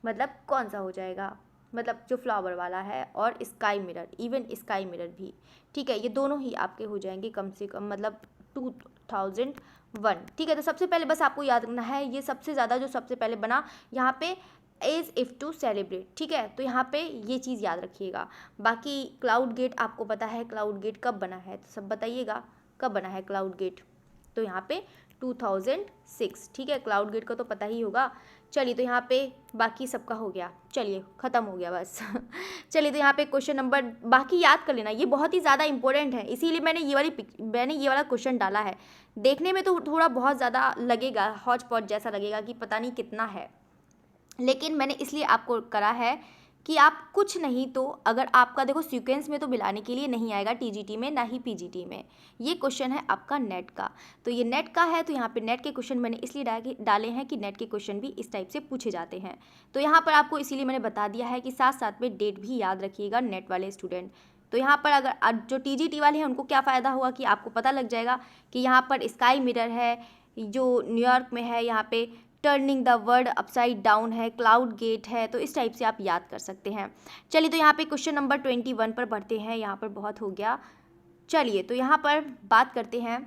मतलब कौन सा हो जाएगा? मतलब जो फ्लावर वाला है, और sky mirror, even sky mirror भी। ठीक है, ये दोनों ही आपके हो जाएंगे कम से कम, मतलब 2001। ठीक है, तो सबसे पहले बस आपको याद रखना है ये सबसे ज़्यादा जो सबसे पहले बना यहाँ पे एज इफ़ टू सेलिब्रेट। ठीक है, तो यहाँ पे ये चीज़ याद रखिएगा। बाकी क्लाउड गेट आपको पता है क्लाउड गेट कब बना है, तो सब बताइएगा कब बना है क्लाउड गेट। तो यहाँ पे 2006। ठीक है, क्लाउड गेट का तो पता ही होगा। चलिए, तो यहाँ पे बाकी सबका हो गया, चलिए ख़त्म हो गया बस। चलिए, तो यहाँ पे क्वेश्चन नंबर बाकी याद कर लेना, ये बहुत ही ज़्यादा इंपॉर्टेंट है, इसीलिए मैंने ये वाला क्वेश्चन डाला है। देखने में तो थोड़ा बहुत ज़्यादा लगेगा, हौच पौच जैसा लगेगा कि पता नहीं कितना है, लेकिन मैंने इसलिए आपको करा है कि आप कुछ नहीं तो अगर आपका देखो सीक्वेंस में तो मिलाने के लिए नहीं आएगा टीजीटी में ना ही पीजीटी में। ये क्वेश्चन है आपका नेट का, तो ये नेट का है, तो यहाँ पे नेट के क्वेश्चन मैंने इसलिए डाले हैं कि नेट के क्वेश्चन भी इस टाइप से पूछे जाते हैं। तो यहाँ पर आपको इसीलिए मैंने बता दिया है कि साथ साथ में डेट भी याद रखिएगा नेट वाले स्टूडेंट। तो यहाँ पर अगर जो टीजीटी वाले हैं उनको क्या फ़ायदा हुआ कि आपको पता लग जाएगा कि यहाँ पर स्काई मिरर है, जो न्यूयॉर्क में है, यहाँ पे turning the world upside down है, क्लाउड गेट है, तो इस टाइप से आप याद कर सकते हैं। चलिए, तो यहाँ पे क्वेश्चन नंबर 21 पर बढ़ते हैं, यहाँ पर बहुत हो गया। चलिए, तो यहाँ पर बात करते हैं।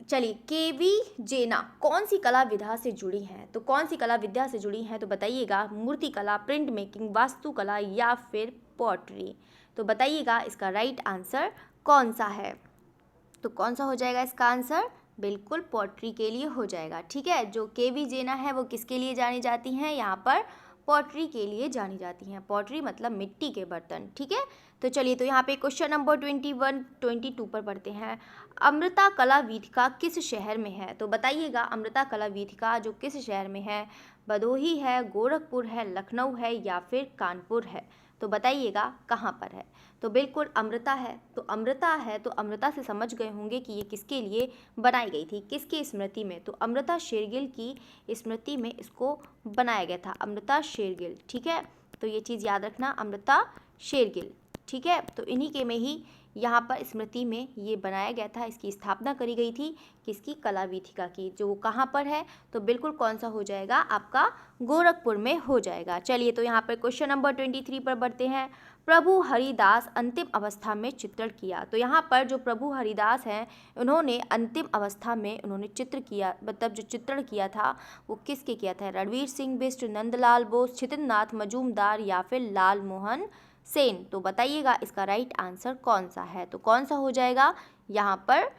चलिए, केवी जेना कौन सी कला विधा से जुड़ी हैं, तो कौन सी कला विद्या से जुड़ी हैं, तो बताइएगा मूर्ति कला, प्रिंट मेकिंग, वास्तुकला या फिर पॉटरी। तो बताइएगा इसका राइट आंसर कौन सा है। तो कौन सा हो जाएगा इसका आंसर, बिल्कुल पॉटरी के लिए हो जाएगा। ठीक है, जो केवी जेना है वो किसके लिए जानी जाती हैं, यहाँ पर पॉटरी के लिए जानी जाती हैं। पॉटरी मतलब मिट्टी के बर्तन। ठीक है, तो चलिए, तो यहाँ पे क्वेश्चन नंबर 22 पर पढ़ते हैं। अमृता कला वीथिका किस शहर में है, तो बताइएगा अमृता कला वीथिका जो किस शहर में है, भदोही है, गोरखपुर है, लखनऊ है या फिर कानपुर है। तो बताइएगा कहाँ पर है। तो बिल्कुल अमृता है, तो अमृता है, तो अमृता से समझ गए होंगे कि ये किसके लिए बनाई गई थी, किसकी स्मृति में, तो अमृता शेरगिल की स्मृति में इसको बनाया गया था, अमृता शेरगिल। ठीक है, तो ये चीज़ याद रखना, अमृता शेरगिल। ठीक है, तो इन्हीं के में ही यहाँ पर स्मृति में ये बनाया गया था, इसकी स्थापना करी गई थी, किसकी, कला वीथिका की, जो कहाँ पर है, तो बिल्कुल कौन सा हो जाएगा आपका, गोरखपुर में हो जाएगा। चलिए, तो यहाँ पर क्वेश्चन नंबर 23 पर बढ़ते हैं। प्रभु हरिदास अंतिम अवस्था में चित्रण किया, तो यहाँ पर जो प्रभु हरिदास हैं उन्होंने अंतिम अवस्था में उन्होंने चित्र किया, मतलब जो चित्रण किया था वो किसके किया था, रणवीर सिंह बिष्ट, नंदलाल बोस, छितननाथ मजूमदार या फिर लाल मोहन सेन। तो बताइएगा इसका राइट आंसर कौन सा है, तो कौन सा हो जाएगा यहाँ पर,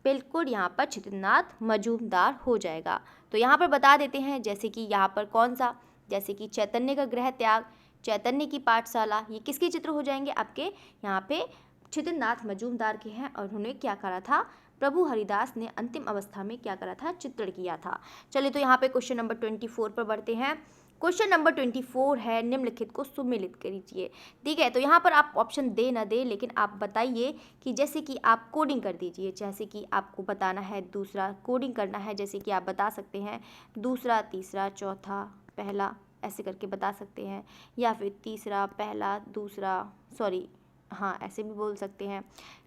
बिल्कुल यहाँ पर छितनाथ मजूमदार हो जाएगा। तो यहाँ पर बता देते हैं, जैसे कि यहाँ पर कौन सा, जैसे कि चैतन्य का गृह त्याग, चैतन्य की पाठशाला, ये किसके चित्र हो जाएंगे आपके, यहाँ पे छितनाथ मजूमदार के हैं, और उन्होंने क्या करा था, प्रभु हरिदास ने अंतिम अवस्था में क्या करा था, चित्रण किया था। चलिए, तो यहाँ पे क्वेश्चन नंबर 24 पर बढ़ते हैं। क्वेश्चन नंबर 24 है, निम्नलिखित को सुमेलित कीजिए। ठीक है, तो यहाँ पर आप ऑप्शन दे ना दे, लेकिन आप बताइए कि जैसे कि आप कोडिंग कर दीजिए, जैसे कि आपको बताना है, दूसरा कोडिंग करना है, जैसे कि आप बता सकते हैं दूसरा, तीसरा, चौथा, पहला, ऐसे करके बता सकते हैं, या फिर तीसरा, पहला, दूसरा, सॉरी हाँ ऐसे भी बोल सकते हैं,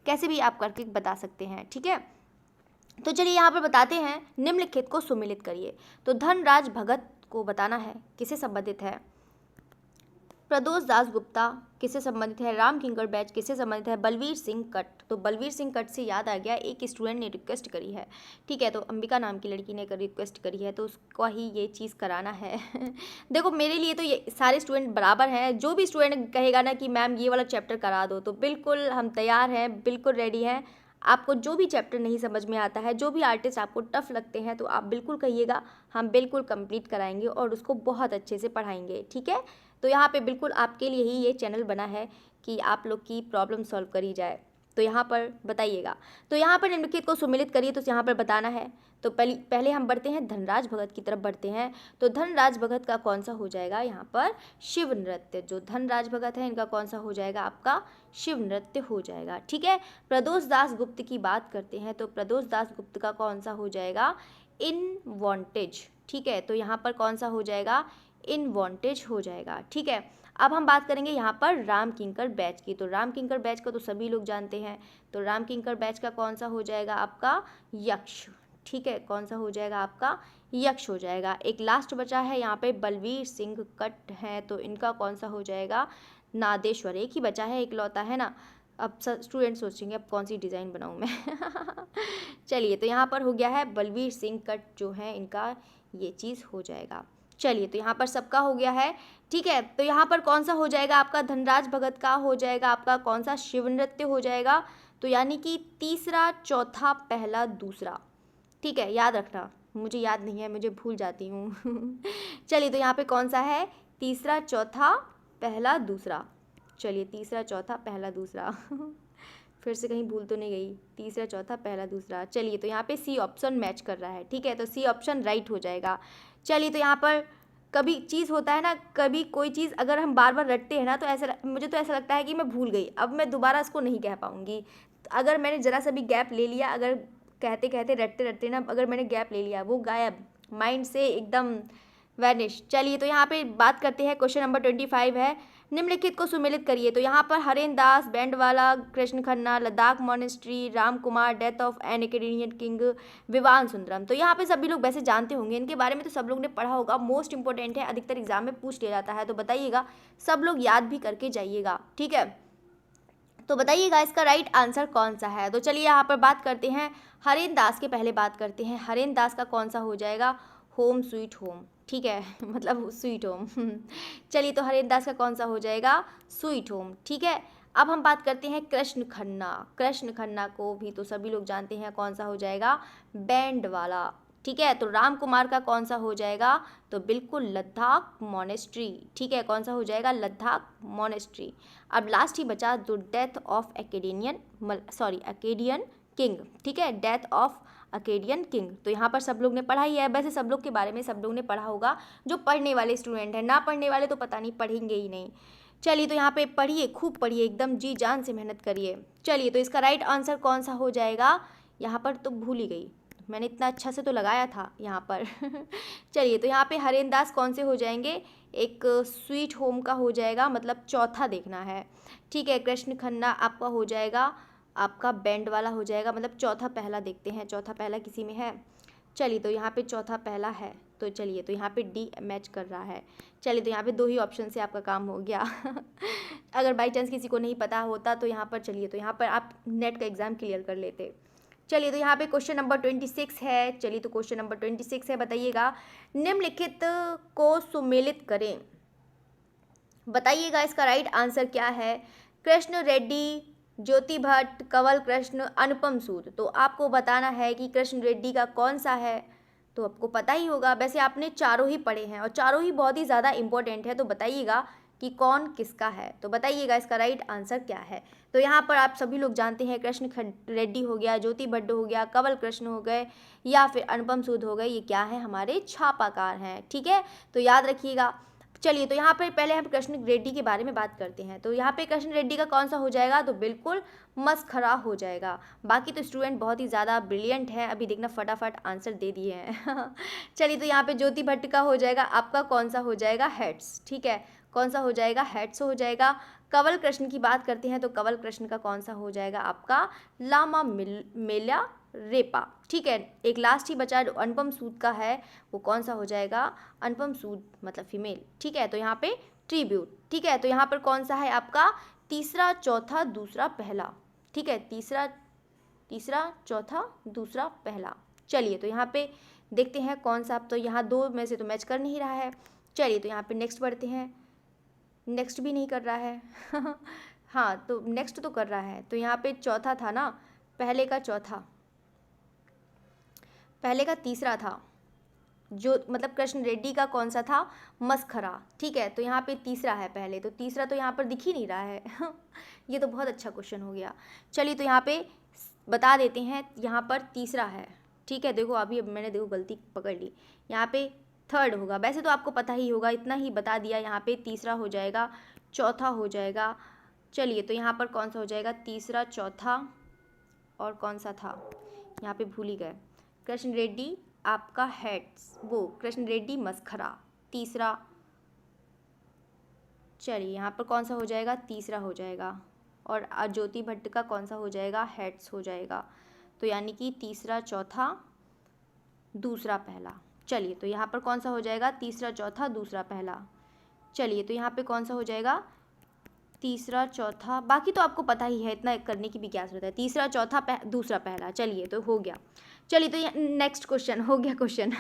कैसे भी आप करके बता सकते हैं। ठीक है, तो चलिए यहाँ पर बताते हैं, निम्नलिखित को सुमेलित करिए। तो धनराज भगत को बताना है किससे संबंधित है, प्रदोष दास गुप्ता किससे संबंधित है, राम किंकर बैच किससे संबंधित है, बलवीर सिंह कट। तो बलवीर सिंह कट से याद आ गया, एक स्टूडेंट ने रिक्वेस्ट करी है। ठीक है, तो अंबिका नाम की लड़की ने रिक्वेस्ट करी है, तो उसको ही ये चीज़ कराना है। देखो मेरे लिए तो ये सारे स्टूडेंट बराबर हैं, जो भी स्टूडेंट कहेगा ना कि मैम ये वाला चैप्टर करा दो, तो बिल्कुल हम तैयार हैं, बिल्कुल रेडी हैं। आपको जो भी चैप्टर नहीं समझ में आता है, जो भी आर्टिस्ट आपको टफ लगते हैं, तो आप बिल्कुल कहिएगा, हम बिल्कुल कंप्लीट कराएंगे और उसको बहुत अच्छे से पढ़ाएंगे। ठीक है, तो यहाँ पे बिल्कुल आपके लिए ही ये चैनल बना है कि आप लोग की प्रॉब्लम सॉल्व करी जाए। तो यहाँ पर बताइएगा, तो यहाँ पर निम्नलिखित को सुमेलित करिए, तो यहाँ पर बताना है। तो पहले हम बढ़ते हैं धनराज भगत की तरफ बढ़ते हैं। तो धनराज भगत का कौन सा हो जाएगा यहाँ पर, शिव नृत्य। जो धनराज भगत है इनका कौन सा हो जाएगा आपका, शिव नृत्य हो जाएगा। ठीक है, प्रदोष दास गुप्त की बात करते हैं, तो प्रदोष दास गुप्त का कौन सा हो जाएगा, इनवांटेज। ठीक है, तो यहाँ पर कौन सा हो जाएगा, इनवांटेज हो जाएगा। ठीक है, अब हम बात करेंगे यहाँ पर राम किंकर बैच की। तो राम किंकर बैच को तो सभी लोग जानते हैं, तो राम किंकर बैच का कौन सा हो जाएगा आपका, यक्ष। ठीक है, कौन सा हो जाएगा आपका, यक्ष हो जाएगा। एक लास्ट बचा है यहाँ पे बलवीर सिंह कट है, तो इनका कौन सा हो जाएगा, नादेश्वर। एक ही बचा है, इकलौता है ना, अब स्टूडेंट सोचेंगे अब कौन सी डिज़ाइन बनाऊँ मैं। चलिए, तो यहाँ पर हो गया है बलवीर सिंह कट जो है इनका ये चीज़ हो जाएगा। चलिए, तो यहाँ पर सबका हो गया है, ठीक है। तो यहाँ पर कौन सा हो जाएगा आपका, धनराज भगत का हो जाएगा, आपका कौन सा शिव नृत्य हो जाएगा, तो यानी कि तीसरा, चौथा, पहला, दूसरा, ठीक है। याद रखना, मुझे याद नहीं है, मुझे भूल जाती हूँ। चलिए, तो यहाँ पे कौन सा है, तीसरा, चौथा, पहला, दूसरा। चलिए, तीसरा, चौथा, पहला, दूसरा। फिर से कहीं भूल तो नहीं गई, तीसरा, चौथा, पहला, दूसरा। चलिए, तो यहाँ पे सी ऑप्शन मैच कर रहा है, ठीक है, तो सी ऑप्शन राइट हो जाएगा। चलिए, तो यहाँ पर कभी चीज़ होता है ना, कभी कोई चीज़ अगर हम बार बार रटते हैं ना, तो ऐसा मुझे तो ऐसा लगता है कि मैं भूल गई, अब मैं दोबारा इसको नहीं कह पाऊँगी। अगर मैंने ज़रा सा भी गैप ले लिया, अगर कहते कहते रटते रटते ना अगर मैंने गैप ले लिया, वो गायब, माइंड से एकदम वैनिश। चलिए, तो यहाँ पे बात करते हैं, क्वेश्चन नंबर 25 है, निम्नलिखित को सुमेलित करिए। तो यहाँ पर हरेन दास, बैंडवाला, Krishna Khanna, Ladakh monastery, Ram Kumar, death of an Akkadian king, Vivan Sundaram. तो यहाँ पे सभी लोग वैसे जानते होंगे, इनके बारे में तो सब लोग ने पढ़ा होगा, मोस्ट इंपॉर्टेंट है, अधिकतर एग्जाम में पूछ लिया जाता है, तो बताइएगा, सब लोग याद भी करके जाइएगा, ठीक है। तो बताइएगा इसका राइट आंसर कौन सा है। तो चलिए यहाँ पर बात करते हैं हरेन दास के, पहले बात करते हैं हरेन दास का कौन सा हो जाएगा, होम स्वीट होम, ठीक है। मतलब स्वीट होम। चलिए, तो हरेन दास का कौन सा हो जाएगा, स्वीट होम, ठीक है। अब हम बात करते हैं कृष्ण खन्ना, कृष्ण खन्ना को भी तो सभी लोग जानते हैं, कौन सा हो जाएगा, बैंड वाला, ठीक है। तो राम कुमार का कौन सा हो जाएगा, तो बिल्कुल लद्दाख मॉनेस्ट्री, ठीक है, कौन सा हो जाएगा, लद्दाख मॉनेस्ट्री। अब लास्ट ही बचा जो डेथ ऑफ अकेडियन किंग, ठीक है, डेथ ऑफ अकेडियन किंग। तो यहाँ पर सब लोग ने पढ़ा ही है, वैसे सब लोग के बारे में सब लोग ने पढ़ा होगा, जो पढ़ने वाले स्टूडेंट हैं, ना पढ़ने वाले तो पता नहीं पढ़ेंगे ही नहीं। चलिए, तो यहाँ पे पढ़िए, खूब पढ़िए, एकदम जी जान से मेहनत करिए। चलिए, तो इसका राइट आंसर कौन सा हो जाएगा, यहाँ पर तो भूल ही गई, मैंने इतना अच्छा से तो लगाया था यहाँ पर। चलिए, तो यहाँ पे हरेन दास कौन से हो जाएंगे, एक स्वीट होम का हो जाएगा, मतलब चौथा देखना है, ठीक है। कृष्ण खन्ना आपका हो जाएगा, आपका बैंड वाला हो जाएगा, मतलब चौथा पहला देखते हैं, चौथा पहला किसी में है। चलिए, तो यहाँ पे चौथा पहला है, तो चलिए, तो यहाँ पे डी मैच कर रहा है। चलिए, तो यहाँ पे दो ही ऑप्शन से आपका काम हो गया। अगर बाई चांस किसी को नहीं पता होता तो यहाँ पर, चलिए, तो यहाँ पर आप नेट का एग्ज़ाम क्लियर कर लेते। चलिए, तो यहाँ पे क्वेश्चन नंबर 26 है। चलिए, तो क्वेश्चन नंबर 26 है, बताइएगा, निम्नलिखित को सुमेलित करें। बताइएगा इसका राइट आंसर क्या है, कृष्ण रेड्डी, ज्योति भट्ट, कंवल कृष्ण, अनुपम सूद। तो आपको बताना है कि कृष्ण रेड्डी का कौन सा है, तो आपको पता ही होगा, वैसे आपने चारों ही पढ़े हैं और चारों ही बहुत ही ज़्यादा इंपॉर्टेंट है, तो बताइएगा कि कौन किसका है। तो बताइएगा इसका राइट आंसर क्या है। तो यहाँ पर आप सभी लोग जानते हैं, कृष्ण रेड्डी हो गया, ज्योति भट्ट हो गया, कंवल कृष्ण हो गए, या फिर अनुपम सूद हो गए, ये क्या है, हमारे छापाकार हैं, ठीक है, तो याद रखिएगा। चलिए, तो यहाँ पर पहले हम कृष्ण रेड्डी के बारे में बात करते हैं। तो यहाँ पे कृष्ण रेड्डी का कौन सा हो जाएगा, तो बिल्कुल मस्खरा हो जाएगा। बाकी तो स्टूडेंट बहुत ही ज़्यादा ब्रिलियंट है, अभी देखना फटाफट आंसर दे दिए हैं। चलिए, तो यहाँ पे ज्योति भट्ट का हो जाएगा, आपका कौन सा हो जाएगा, हेड्स, ठीक है, कौन सा हो जाएगा, हेड्स हो जाएगा। कंवल कृष्ण की बात करते हैं, तो कंवल कृष्ण का कौन सा हो जाएगा, आपका लामा मेला रेपा, ठीक है। एक लास्ट ही बचा जो अनुपम सूद का है, वो कौन सा हो जाएगा, अनुपम सूद मतलब फीमेल, ठीक है। तो यहाँ पे ट्रिब्यूट, ठीक है। तो यहाँ पर कौन सा है आपका, तीसरा, चौथा, दूसरा, पहला, ठीक है, तीसरा, चौथा, दूसरा, पहला। चलिए, तो यहाँ पे देखते हैं कौन सा, अब तो यहाँ दो में से तो मैच कर नहीं रहा है। चलिए, तो यहाँ पे नेक्स्ट बढ़ते हैं, नेक्स्ट भी नहीं कर रहा है। हाँ, तो नेक्स्ट तो कर रहा है, तो यहाँ पे चौथा था ना, पहले का चौथा, पहले का तीसरा था, जो मतलब कृष्ण रेड्डी का कौन सा था, मस्खरा, ठीक है। तो यहाँ पे तीसरा है पहले, तो तीसरा तो यहाँ पर दिख ही नहीं रहा है। ये तो बहुत अच्छा क्वेश्चन हो गया। चलिए, तो यहाँ पे बता देते हैं, यहाँ पर तीसरा है, ठीक है। देखो अभी मैंने देखो गलती पकड़ ली, यहाँ पे थर्ड होगा, वैसे तो आपको पता ही होगा, इतना ही बता दिया। यहाँ पे तीसरा हो जाएगा, चौथा हो जाएगा। चलिए, तो यहाँ पर कौन सा हो जाएगा, तीसरा, चौथा, और कौन सा था, यहाँ पे भूल ही गए। कृष्ण रेड्डी आपका हेड्स, वो कृष्ण रेड्डी मस्खरा, तीसरा। चलिए, यहाँ पर कौन सा हो जाएगा, तीसरा हो जाएगा, और ज्योति भट्ट का कौन सा हो जाएगा, हेड्स हो जाएगा। तो यानी कि तीसरा, चौथा, दूसरा, पहला। चलिए, तो यहाँ पर कौन सा हो जाएगा, तीसरा, चौथा, दूसरा, पहला। चलिए, तो यहाँ पे कौन सा हो जाएगा, तीसरा चौथा, बाकी तो आपको पता ही है, इतना करने की भी क्या जरूरत है। तीसरा चौथा दूसरा पहला, चलिए तो हो गया। चलिए तो ये नेक्स्ट क्वेश्चन हो गया क्वेश्चन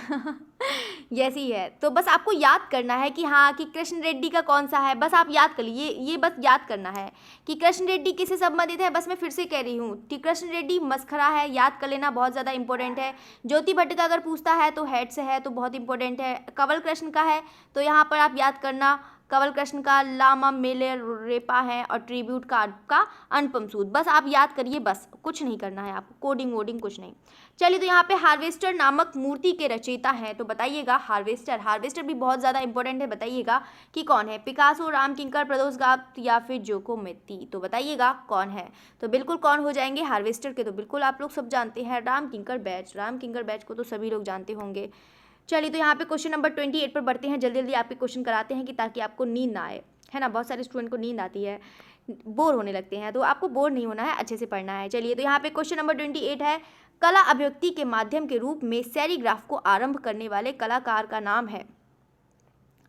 यैसे ही है। तो बस आपको याद करना है कि हाँ कि कृष्ण रेड्डी का कौन सा है, बस आप याद कर लीजिए, ये बस याद करना है कि कृष्ण रेड्डी किससे संबंधित है। बस मैं फिर से कह रही हूँ कि कृष्ण रेड्डी मस्खरा है, याद कर लेना, बहुत ज़्यादा इंपॉर्टेंट है। ज्योति भट्ट का अगर पूछता है तो हेड से है, तो बहुत इंपॉर्टेंट है। कंवल कृष्ण का है तो यहाँ पर आप याद करना, कंवल कृष्ण का लामा मेले रेपा है, और ट्रिब्यूट का आपका अनुपम सूद। बस आप याद करिए, बस कुछ नहीं करना है आपको, कोडिंग वोडिंग कुछ नहीं। चलिए तो यहाँ पे हार्वेस्टर नामक मूर्ति के रचयिता हैं, तो बताइएगा हार्वेस्टर भी बहुत ज़्यादा इंपॉर्टेंट है, बताइएगा कि कौन है। पिकासो, राम किंकर, प्रदोष गात या फिर जोको मेत्ती, तो बताइएगा कौन है। तो बिल्कुल कौन हो जाएंगे हार्वेस्टर के, तो बिल्कुल आप लोग सब जानते हैं, राम किंकर बैच को तो सभी लोग जानते होंगे। चलिए तो यहाँ पे क्वेश्चन नंबर 28 पर बढ़ते हैं, जल्दी जल्दी आपके क्वेश्चन कराते हैं कि ताकि आपको नींद ना आए, है ना। बहुत सारे स्टूडेंट को नींद आती है, बोर होने लगते हैं, तो आपको बोर नहीं होना है, अच्छे से पढ़ना है। चलिए तो यहाँ पे क्वेश्चन नंबर 28 है, कला अभिव्यक्ति के माध्यम के रूप में सेरीग्राफ को आरंभ करने वाले कलाकार का नाम है,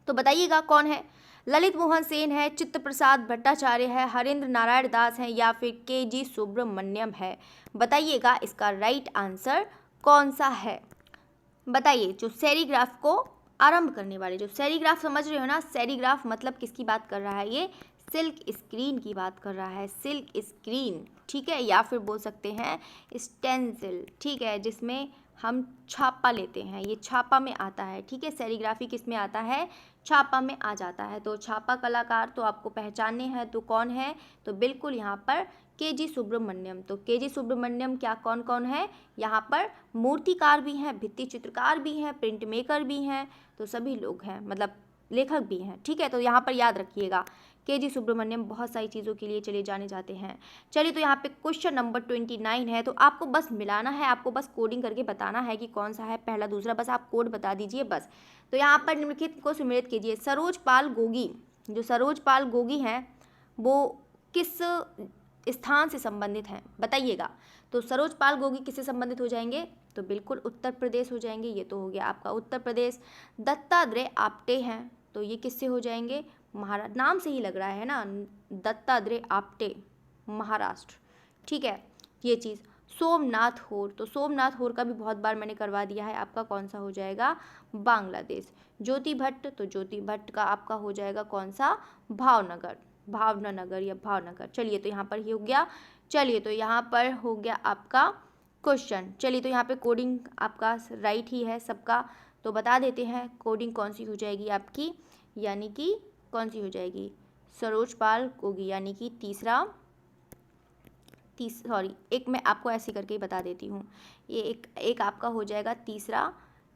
तो बताइएगा कौन है। ललित मोहन सेन है, चित्त प्रसाद भट्टाचार्य है, हरेंद्र नारायण दास है, या फिर के.जी. सुब्रमण्यम है। बताइएगा इसका राइट आंसर कौन सा है। बताइए, जो सेरीग्राफ को आरंभ करने वाले, जो सेरीग्राफ समझ रहे हो ना, सेरीग्राफ मतलब किसकी बात कर रहा है, ये सिल्क स्क्रीन की बात कर रहा है, सिल्क स्क्रीन, ठीक है, या फिर बोल सकते हैं स्टेंसिल, ठीक है, जिसमें हम छापा लेते हैं, ये छापा में आता है, ठीक है। सेरीग्राफी किस में आता है, छापा में आ जाता है। तो छापा कलाकार तो आपको पहचानने हैं, तो कौन है, तो बिल्कुल यहाँ पर के.जी. सुब्रमण्यम। तो के.जी. सुब्रमण्यम क्या कौन कौन है, यहाँ पर मूर्तिकार भी हैं, भित्ति चित्रकार भी हैं, प्रिंट मेकर भी हैं, तो सभी लोग हैं, मतलब लेखक भी हैं, ठीक है। तो यहाँ पर याद रखिएगा के.जी. सुब्रमण्यम बहुत सारी चीज़ों के लिए चले जाने जाते हैं। चलिए तो यहाँ पे क्वेश्चन नंबर 29 है, तो आपको बस मिलाना है, आपको बस कोडिंग करके बताना है कि कौन सा है पहला दूसरा, बस आप कोड बता दीजिए बस। तो यहाँ पर निम्नलिखित को सम्मिलित कीजिए। सरोज पाल गोगी, जो सरोज पाल गोगी हैं वो किस स्थान से संबंधित हैं, बताइएगा। तो सरोज पाल गोगी किससे संबंधित हो जाएंगे, तो बिल्कुल उत्तर प्रदेश हो जाएंगे, ये तो हो गया आपका उत्तर प्रदेश। दत्तात्रेय आप्टे हैं, तो ये किससे हो जाएंगे, महाराष्ट्र, नाम से ही लग रहा है ना, दत्तात्रेय आप्टे, महाराष्ट्र, ठीक है ये चीज़। सोमनाथ होर, तो सोमनाथ होर का भी बहुत बार मैंने करवा दिया है, आपका कौन सा हो जाएगा, बांग्लादेश। ज्योति भट्ट, तो ज्योति भट्ट का आपका हो जाएगा कौन सा, भावनगर या भावनगर। चलिए तो यहाँ पर ही हो गया। चलिए तो यहाँ पर हो गया आपका क्वेश्चन। चलिए तो यहाँ पे कोडिंग आपका राइट ही है सबका, तो बता देते हैं कोडिंग कौन सी हो जाएगी आपकी, यानी कि कौन सी हो जाएगी, सरोज पाल गोगी, यानी कि एक मैं आपको ऐसे करके ही बता देती हूँ, ये एक आपका हो जाएगा तीसरा,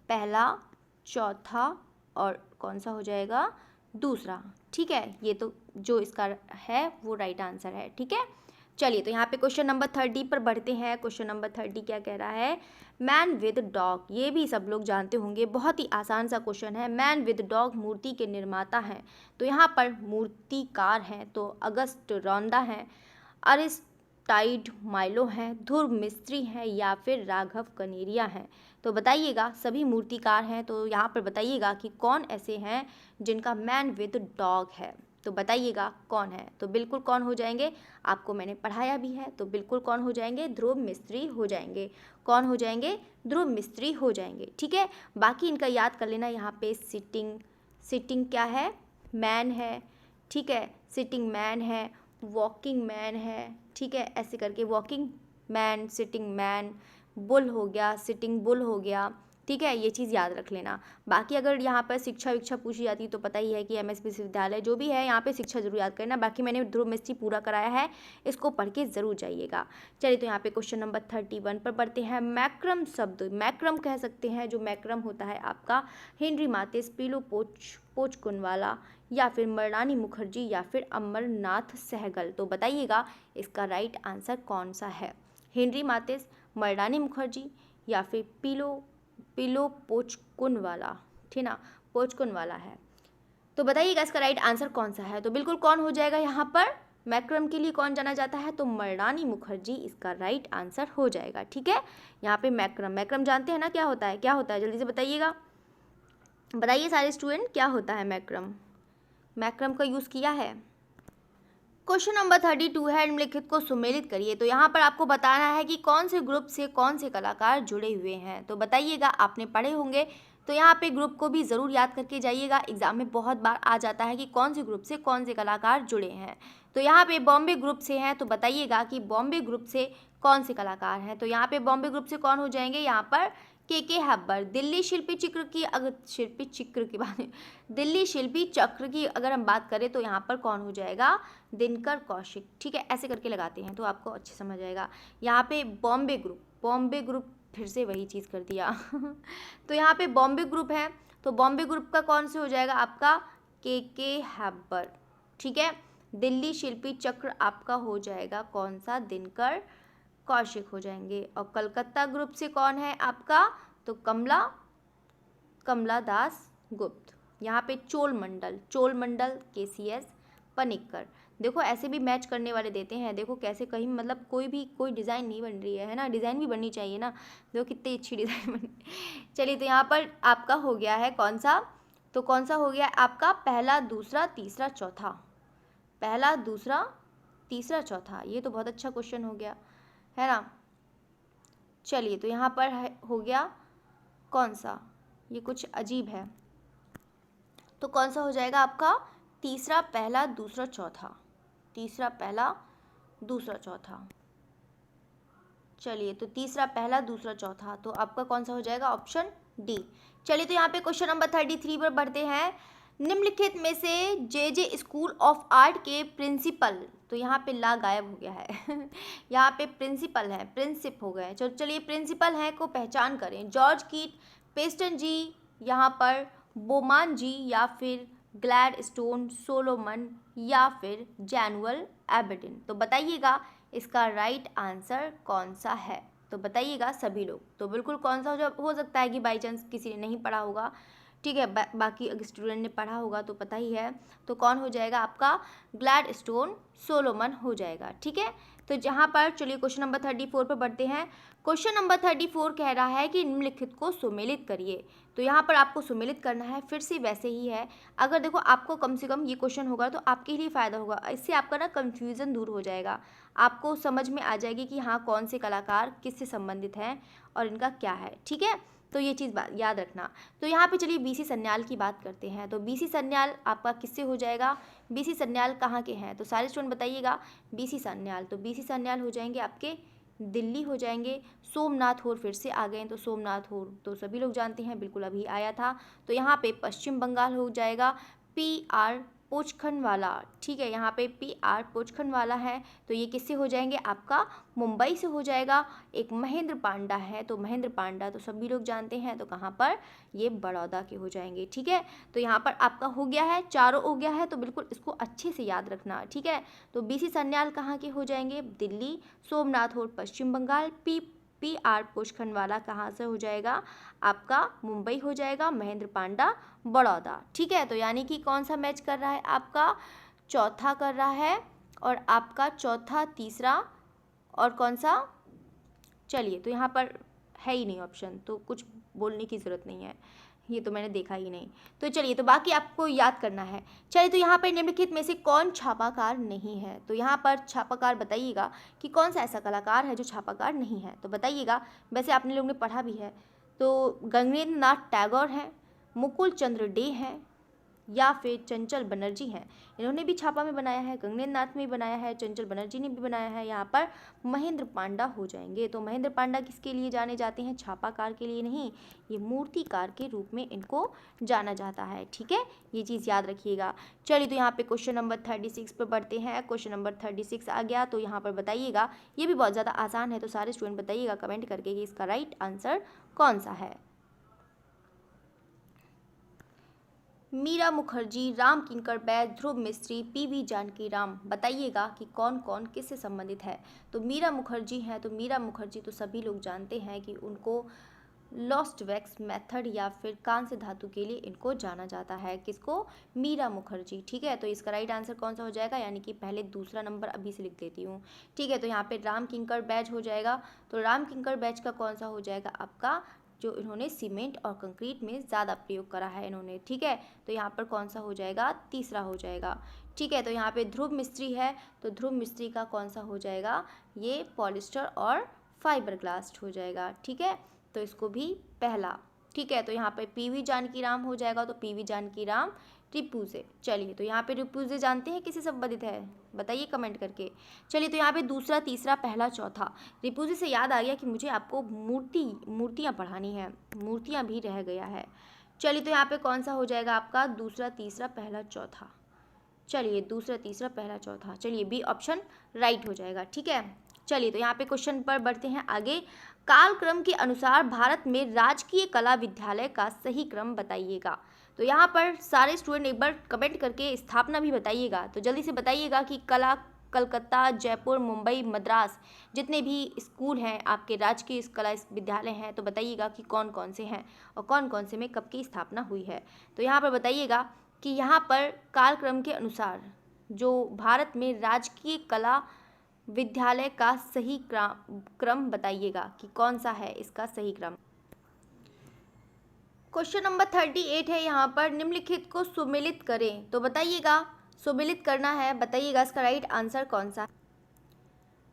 पहला, चौथा, और कौन सा हो जाएगा, दूसरा, ठीक है। ये तो जो इसका है वो राइट आंसर है, ठीक है। चलिए तो यहाँ पे क्वेश्चन नंबर 30 पर बढ़ते हैं। क्वेश्चन नंबर 30 क्या कह रहा है, मैन विद डॉग, ये भी सब लोग जानते होंगे, बहुत ही आसान सा क्वेश्चन है। मैन विद डॉग मूर्ति के निर्माता हैं, तो यहाँ पर मूर्तिकार हैं, तो अगस्त रौंदा हैं, अरिस्टाइड माइलो हैं, ध्रुव मिस्त्री हैं, या फिर राघव कनेरिया हैं। तो बताइएगा, सभी मूर्तिकार हैं, तो यहाँ पर बताइएगा कि कौन ऐसे हैं जिनका मैन विद डॉग है, तो बताइएगा कौन है। तो बिल्कुल कौन हो जाएंगे, आपको मैंने पढ़ाया भी है, तो बिल्कुल कौन हो जाएंगे, ध्रुव मिस्त्री हो जाएंगे। कौन हो जाएंगे, ध्रुव मिस्त्री हो जाएंगे, ठीक है। बाकी इनका याद कर लेना, यहाँ पे सिटिंग क्या है, मैन है, ठीक है, सिटिंग मैन है, वॉकिंग मैन है, ठीक है, ऐसे करके walking man, sitting man, bull हो गया, सिटिंग बुल हो गया, ठीक है, ये चीज़ याद रख लेना। बाकी अगर यहाँ पर शिक्षा विक्षा पूछी जाती तो पता ही है कि एमएस विश्वविद्यालय जो भी है, यहाँ पे शिक्षा जरूर याद करना। बाकी मैंने ध्रुव मिस्त्री पूरा कराया है, इसको पढ़ के ज़रूर जाइएगा। चलिए तो यहाँ पे क्वेश्चन नंबर 31 पर बढ़ते हैं। मैक्रम शब्द, मैक्रम कह सकते हैं, जो मैक्रम होता है आपका हेनरी माथिस, पीलू पोचकुनवाला, या फिर मृणालिनी मुखर्जी, या फिर अमरनाथ सहगल। तो बताइएगा इसका राइट आंसर कौन सा है, हेनरी माथिस, मृणालिनी मुखर्जी, या फिर पीलो पोचकुनवाला, ठीक ना, पोचकुनवाला है। तो बताइएगा इसका राइट आंसर कौन सा है। तो बिल्कुल कौन हो जाएगा, यहाँ पर मैक्रम के लिए कौन जाना जाता है, तो मृणालिनी मुखर्जी इसका राइट आंसर हो जाएगा, ठीक है। यहाँ पे मैक्रम जानते हैं ना, क्या होता है जल्दी से बताइएगा, बताइए सारे स्टूडेंट, क्या होता है मैक्रम का यूज़ किया है, क्वेश्चन नंबर 32 है, निम्नलिखित को सुमेलित करिए। तो यहाँ पर आपको बताना है कि कौन से ग्रुप से कौन से कलाकार जुड़े हुए हैं। तो बताइएगा, आपने पढ़े होंगे तो यहाँ पे ग्रुप को भी ज़रूर याद करके जाइएगा। एग्जाम में बहुत बार आ जाता है कि कौन से ग्रुप से कौन से कलाकार जुड़े हैं। तो यहाँ पे बॉम्बे ग्रुप से हैं, तो बताइएगा कि बॉम्बे ग्रुप से कौन से कलाकार हैं। तो यहाँ पे बॉम्बे ग्रुप से कौन हो जाएंगे, यहाँ पर के हब्बर। दिल्ली शिल्पी चक्र की, अगर शिल्पी चक्र की बात, दिल्ली शिल्पी चक्र की अगर हम बात करें तो यहाँ पर कौन हो जाएगा, दिनकर कौशिक। ठीक है, ऐसे करके लगाते हैं तो आपको अच्छे समझ आएगा। यहाँ पे बॉम्बे ग्रुप फिर से वही चीज़ कर दिया तो यहाँ पे बॉम्बे ग्रुप है, तो बॉम्बे ग्रुप का कौन से हो जाएगा आपका, के हब्बर। ठीक है, दिल्ली शिल्पी चक्र आपका हो जाएगा कौन सा, दिनकर कौशिक हो जाएंगे। और कलकत्ता ग्रुप से कौन है आपका, तो कमला दास गुप्त। यहाँ पे चोल मंडल केसीएस पनिक्कर। देखो ऐसे भी मैच करने वाले देते हैं, देखो कैसे कहीं मतलब कोई डिज़ाइन नहीं बन रही है ना, डिज़ाइन भी बननी चाहिए ना, देखो कितनी अच्छी डिज़ाइन बनी। चलिए, तो यहाँ पर आपका हो गया है कौन सा, तो कौन सा हो गया आपका, पहला दूसरा तीसरा चौथा, पहला दूसरा तीसरा चौथा। ये तो बहुत अच्छा क्वेश्चन हो गया है ना। चलिए, तो यहाँ पर हो गया कौन सा, ये कुछ अजीब है, तो कौन सा हो जाएगा आपका, तीसरा पहला दूसरा चौथा, तीसरा पहला दूसरा चौथा। चलिए, तो तीसरा पहला दूसरा चौथा, तो आपका कौन सा हो जाएगा, ऑप्शन डी। चलिए, तो यहाँ पे क्वेश्चन नंबर 33 पर बढ़ते हैं। निम्नलिखित में से जे स्कूल ऑफ आर्ट के प्रिंसिपल, तो यहाँ पे ला गायब हो गया है यहाँ पे प्रिंसिपल है, प्रिंसिप हो गए। चलिए, प्रिंसिपल है को पहचान करें। जॉर्ज कीट, पेस्टन जी, यहाँ पर बोमान जी, या फिर ग्लैडस्टोन सोलोमन, या फिर जैनुअल एबरडीन। तो बताइएगा इसका राइट आंसर कौन सा है। तो बताइएगा सभी लोग, तो बिल्कुल कौन सा हो सकता है कि बाई चांस किसी ने नहीं पढ़ा होगा, ठीक है, बाकी अगर स्टूडेंट ने पढ़ा होगा तो पता ही है। तो कौन हो जाएगा आपका, ग्लैडस्टोन सोलोमन हो जाएगा। ठीक है, तो जहाँ पर चलिए क्वेश्चन नंबर 34 पर बढ़ते हैं। क्वेश्चन नंबर 34 कह रहा है कि निम्नलिखित को सुमेलित करिए। तो यहाँ पर आपको सुमेलित करना है, फिर से वैसे ही है। अगर देखो आपको कम से कम ये क्वेश्चन होगा तो आपके लिए फ़ायदा होगा, इससे आपका ना कन्फ्यूज़न दूर हो जाएगा, आपको समझ में आ जाएगी कि हाँ कौन से कलाकार किससे संबंधित हैं और इनका क्या है। ठीक है, तो ये चीज़ याद रखना। तो यहाँ पे चलिए बीसी सन्याल की बात करते हैं। तो बीसी सन्याल आपका किससे हो जाएगा, बीसी सन्याल कहाँ के हैं, तो सारे स्टूडेंट बताइएगा बीसी सन्याल। तो बीसी सन्याल हो जाएंगे आपके दिल्ली हो जाएंगे। सोमनाथ होर फिर से आ गए, तो सोमनाथ होर तो सभी लोग जानते हैं, बिल्कुल अभी आया था। तो यहाँ पे पश्चिम बंगाल हो जाएगा, PR पोचखनवाला। ठीक है, यहाँ पे PR पोचखनवाला है, तो ये किससे हो जाएंगे आपका, मुंबई से हो जाएगा। एक महेंद्र पांडा है, तो महेंद्र पांडा तो सभी लोग जानते हैं, तो कहाँ पर, ये बड़ौदा के हो जाएंगे। ठीक है, तो यहाँ पर आपका हो गया है, चारों हो गया है, तो बिल्कुल इसको अच्छे से याद रखना। ठीक है, तो बीसी सन्याल कहाँ के हो जाएंगे, दिल्ली। सोमनाथ होर पश्चिम बंगाल। PR पोचखनवाला कहाँ से हो जाएगा आपका, मुंबई हो जाएगा। महेंद्र पांडा बड़ौदा। ठीक है, तो यानी कि कौन सा मैच कर रहा है आपका, चौथा कर रहा है, और आपका चौथा तीसरा, और कौन सा, चलिए तो यहाँ पर है ही नहीं ऑप्शन, तो कुछ बोलने की ज़रूरत नहीं है, ये तो मैंने देखा ही नहीं। तो चलिए, तो बाकी आपको याद करना है। चलिए, तो यहाँ पर निम्नलिखित में से कौन छापाकार नहीं है। तो यहाँ पर छापाकार बताइएगा कि कौन सा ऐसा कलाकार है जो छापाकार नहीं है। तो बताइएगा, वैसे आपने लोगों ने पढ़ा भी है। तो गगनेंद्र नाथ टैगोर हैं, मुकुल चंद्र डे हैं, या फिर चंचल बनर्जी हैं। इन्होंने भी छापा में बनाया है, गगनेंद्र नाथ में भी बनाया है, चंचल बनर्जी ने भी बनाया है। यहाँ पर महेंद्र पांडा हो जाएंगे। तो महेंद्र पांडा किसके लिए जाने जाते हैं, छापाकार के लिए नहीं, ये मूर्तिकार के रूप में इनको जाना जाता है। ठीक है, ये चीज़ याद रखिएगा। चलिए, तो यहाँ पे क्वेश्चन नंबर 36 पर बढ़ते हैं। क्वेश्चन नंबर 36 आ गया, तो यहाँ पर बताइएगा, ये भी बहुत ज़्यादा आसान है, तो सारे स्टूडेंट बताइएगा कमेंट करके कि इसका राइट आंसर कौन सा है। मीरा मुखर्जी, राम किंकर बैद, ध्रुव मिस्त्री, PV जानकी राम। बताइएगा कि कौन कौन किससे संबंधित है। तो मीरा मुखर्जी हैं, तो मीरा मुखर्जी तो सभी लोग जानते हैं कि उनको लॉस्ट वैक्स मेथड या फिर कांस्य धातु के लिए इनको जाना जाता है। किसको, मीरा मुखर्जी। ठीक है, तो इसका राइट आंसर कौन सा हो जाएगा, यानी कि पहले दूसरा नंबर अभी से लिख देती हूँ। ठीक है, तो यहाँ पे राम किंकर बैज हो जाएगा। तो राम किंकर बैज का कौन सा हो जाएगा आपका, जो इन्होंने सीमेंट और कंक्रीट में ज़्यादा प्रयोग करा है इन्होंने, ठीक है। तो यहाँ पर कौन सा हो जाएगा, तीसरा हो जाएगा, ठीक है। तो यहाँ पे ध्रुव मिस्त्री है, तो ध्रुव मिस्त्री का कौन सा हो जाएगा, ये पॉलिस्टर और फाइबर ग्लास हो जाएगा, ठीक है। तो इसको भी पहला, ठीक है। तो यहाँ पे पीवी जानकीराम हो जाएगा, तो पीवी जानकीराम रिपुजे। चलिए, तो यहाँ पे रिपुजे जानते हैं किससे संबंधित है, बताइए कमेंट करके। चलिए, तो यहाँ पे दूसरा, तीसरा, पहला, चौथा, रिपुजे से याद आ गया कि मुझे आपको मूर्तियाँ पढ़ानी है, मूर्तियाँ भी रह गया है। चलिए, तो यहाँ पे कौन सा हो जाएगा आपका, दूसरा, तीसरा, पहला, चौथा। चलिए, दूसरा, तीसरा, पहला, चौथा, चलिए बी ऑप्शन राइट हो जाएगा, ठीक है। चलिए, तो यहाँ पे क्वेश्चन पर बढ़ते हैं आगे। कालक्रम के अनुसार भारत में राजकीय कला विद्यालय का सही क्रम बताइएगा। तो यहाँ पर सारे स्टूडेंट एक बार कमेंट करके स्थापना भी बताइएगा, तो जल्दी से बताइएगा कि कला कलकत्ता, जयपुर, मुंबई, मद्रास, जितने भी स्कूल हैं आपके राजकीय कला विद्यालय हैं, तो बताइएगा कि कौन कौन से हैं और कौन कौन से में कब की स्थापना हुई है। तो यहाँ पर बताइएगा कि यहाँ पर कालक्रम के अनुसार जो भारत में राजकीय कला विद्यालय का सही क्रम बताइएगा कि कौन सा है इसका सही क्रम। क्वेश्चन नंबर 38 है, यहाँ पर निम्नलिखित को सुमेलित करें। तो बताइएगा, सुमेलित करना है, बताइएगा इसका राइट आंसर कौन सा है।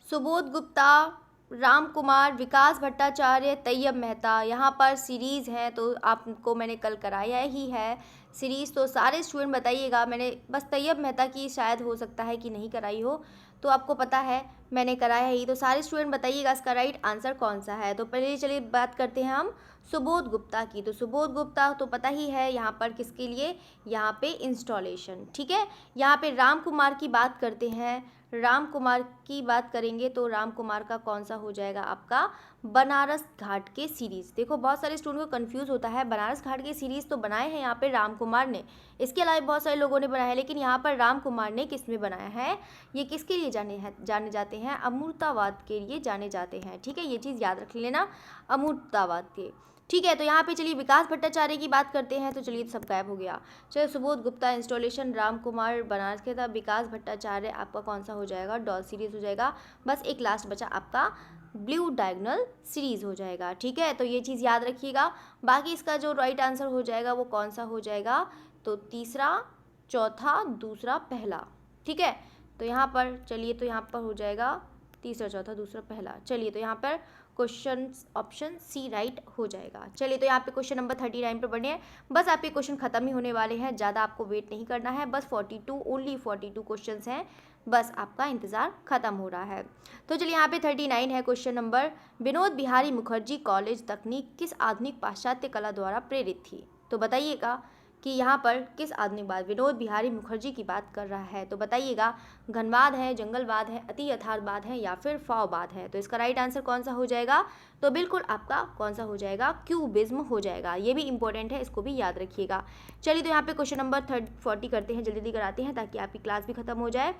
सुबोध गुप्ता, राम कुमार, विकास भट्टाचार्य, तैयब मेहता। यहाँ पर सीरीज़ है, तो आपको मैंने कल कराया ही है सीरीज़, तो सारे स्टूडेंट बताइएगा। मैंने बस तैयब मेहता की शायद हो सकता है कि नहीं कराई हो, तो आपको पता है मैंने कराया ही, तो सारे स्टूडेंट बताइएगा इसका राइट आंसर कौन सा है। तो पहले चलिए बात करते हैं हम सुबोध गुप्ता की। तो सुबोध गुप्ता तो पता ही है यहाँ पर किसके लिए, यहाँ पे इंस्टॉलेशन, ठीक है। यहाँ पे राम कुमार की बात करते हैं, राम कुमार की बात करेंगे तो राम कुमार का कौन सा हो जाएगा आपका, बनारस घाट के सीरीज़। देखो बहुत सारे स्टूडेंट को कंफ्यूज होता है, बनारस घाट के सीरीज़ तो बनाए हैं यहाँ पे राम कुमार ने, इसके अलावा बहुत सारे लोगों ने बनाया है, लेकिन यहाँ पर राम कुमार ने किस में बनाया है, ये किसके लिए जाने जाते हैं, अमूर्तावाद के लिए जाने जाते हैं, ठीक है। ये चीज़ याद रख लेना, अमूर्तावाद के, ठीक है। तो यहाँ पे चलिए विकास भट्टाचार्य की बात करते हैं, तो चलिए सब गायब हो गया। चलिए, सुबोध गुप्ता इंस्टॉलेशन, राम कुमार बनारस के था, विकास भट्टाचार्य आपका कौन सा हो जाएगा, डॉल सीरीज़ हो जाएगा। बस एक लास्ट बचा आपका ब्लू डायगोनल सीरीज़ हो जाएगा, ठीक है। तो ये चीज़ याद रखिएगा। बाकी इसका जो राइट आंसर हो जाएगा वो कौन सा हो जाएगा, तो तीसरा, चौथा, दूसरा, पहला, ठीक है। तो यहाँ पर चलिए, तो यहाँ पर हो जाएगा तीसरा, चौथा, दूसरा, पहला। चलिए, तो यहाँ पर क्वेश्चन ऑप्शन सी राइट हो जाएगा। चलिए, तो यहाँ पे क्वेश्चन नंबर 39 पर बढ़े हैं। बस आपके क्वेश्चन खत्म ही होने वाले हैं, ज़्यादा आपको वेट नहीं करना है, बस 42 ओनली 42 क्वेश्चन हैं, बस आपका इंतज़ार खत्म हो रहा है। तो चलिए, यहाँ पे 39 है question number, Vinod Bihari Mukherjee college तकनीक किस आधुनिक पाश्चात्य कला द्वारा प्रेरित थी। तो बताइएगा कि यहाँ पर किस आधुनिकवाद, विनोद बिहारी मुखर्जी की बात कर रहा है, तो बताइएगा घनवाद है, जंगलवाद है, अति यथार्थवाद है या फिर फाववाद है। तो इसका राइट आंसर कौन सा हो जाएगा, तो बिल्कुल आपका कौन सा हो जाएगा, क्यूबिज्म हो जाएगा। ये भी इंपॉर्टेंट है, इसको भी याद रखिएगा। चलिए, तो यहाँ पे क्वेश्चन नंबर 40 करते हैं, जल्दी जल्दी कराते हैं ताकि आपकी क्लास भी खत्म हो जाए।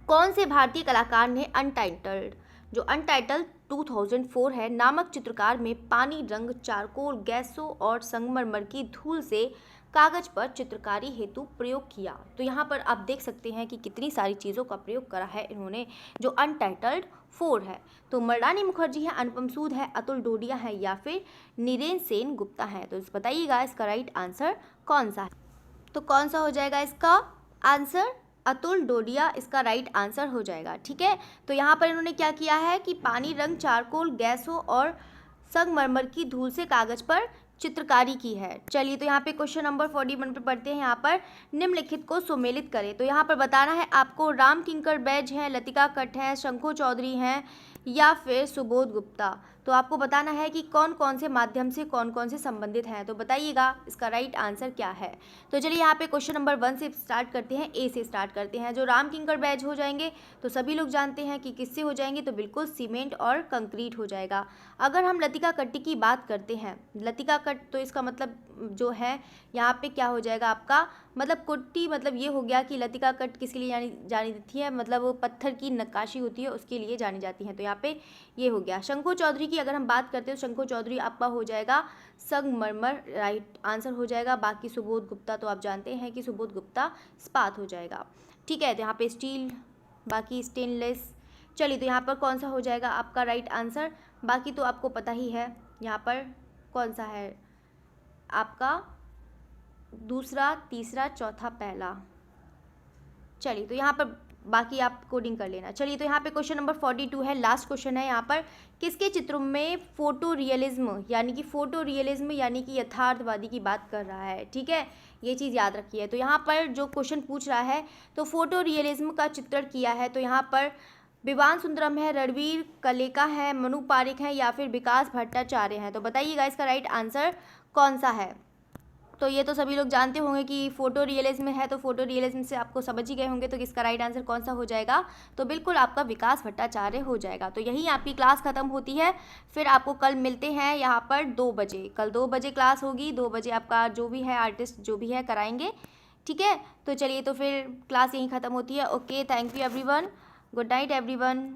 कौन से भारतीय कलाकार ने अनटाइटल्ड, जो अनटाइटल्ड 2004 है, नामक चित्रकार में पानी, रंग, चारकोल, गैसों और संगमरमर की धूल से कागज पर चित्रकारी हेतु प्रयोग किया। तो यहाँ पर आप देख सकते हैं कि कितनी सारी चीज़ों का प्रयोग करा है इन्होंने, जो अनटाइटल्ड 4 है। तो मृणालिनी मुखर्जी है, अनुपम सूद है, अतुल डोडिया है या फिर नीरेन सेन गुप्ता है। तो बताइएगा इसका राइट आंसर कौन सा है। तो कौन सा हो जाएगा इसका आंसर, अतुल डोडिया इसका राइट आंसर हो जाएगा, ठीक है। तो यहाँ पर इन्होंने क्या किया है कि पानी, रंग, चारकोल, गैसों और संगमरमर की धूल से कागज पर चित्रकारी की है। चलिए, तो यहाँ पे क्वेश्चन नंबर 41 पर पढ़ते हैं। यहाँ पर निम्नलिखित को सुमेलित करें। तो यहाँ पर बताना है आपको, राम किंकर बैज हैं, लतिका कट्ट हैं, शंखु चौधरी हैं या फिर सुबोध गुप्ता। तो आपको बताना है कि कौन कौन से माध्यम से कौन कौन से संबंधित हैं। तो बताइएगा इसका राइट आंसर क्या है। तो चलिए, यहाँ पे क्वेश्चन नंबर 1 से स्टार्ट करते हैं, ए से स्टार्ट करते हैं। जो राम किंकर बैज हो जाएंगे तो सभी लोग जानते हैं कि किससे हो जाएंगे, तो बिल्कुल सीमेंट और कंक्रीट हो जाएगा। अगर हम लतिका कट्टी की बात करते हैं, लतिका कट्ट, तो इसका मतलब जो है यहाँ पे क्या हो जाएगा आपका, मतलब कुट्टी, मतलब ये हो गया कि लतिका कट्ट किसके लिए जानी जाती है, मतलब वो पत्थर की नक्काशी होती है उसके लिए जानी जाती है। तो यहाँ पे ये हो गया। शंखु चौधरी की अगर हम बात करते हैं तो शंखु चौधरी आपका हो जाएगा संगमरमर, राइट आंसर हो जाएगा। बाकी सुबोध गुप्ता तो आप जानते हैं कि सुबोध गुप्ता इस्पात हो जाएगा, ठीक है। तो यहाँ पे स्टील, बाकी स्टेनलेस। चलिए, तो यहाँ पर कौन सा हो जाएगा आपका राइट आंसर, बाकी तो आपको पता ही है यहाँ पर कौन सा है आपका दूसरा, तीसरा, चौथा, पहला। चलिए तो यहाँ पर बाकी आप कोडिंग कर लेना। चलिए तो यहाँ पे क्वेश्चन नंबर 42 है, लास्ट क्वेश्चन है यहाँ पर। किसके चित्रों में फोटो रियलिज्म यानी कि यथार्थवादी की बात कर रहा है, ठीक है, ये चीज़ याद रखिए। तो यहाँ पर जो क्वेश्चन पूछ रहा है तो फोटो रियलिज्म का चित्रण किया है, तो यहाँ पर विवान सुंदरम है, रणवीर कलेका है, मनु पारिक है या फिर विकास भट्टाचार्य हैं। तो बताइएगा इसका राइट आंसर कौन सा है। तो ये तो सभी लोग जानते होंगे कि फोटो रियलिज्म है, तो फोटो रियलिज्म से आपको समझ ही गए होंगे तो किसका राइट आंसर कौन सा हो जाएगा। तो बिल्कुल आपका विकास भट्टाचार्य हो जाएगा। तो यही आपकी क्लास ख़त्म होती है। फिर आपको कल मिलते हैं यहाँ पर 2 बजे। कल 2 बजे क्लास होगी, 2 बजे आपका जो भी है आर्टिस्ट जो भी है कराएंगे, ठीक है। तो चलिए तो फिर क्लास यहीं ख़त्म होती है। Okay, thank you everyone, good night everyone.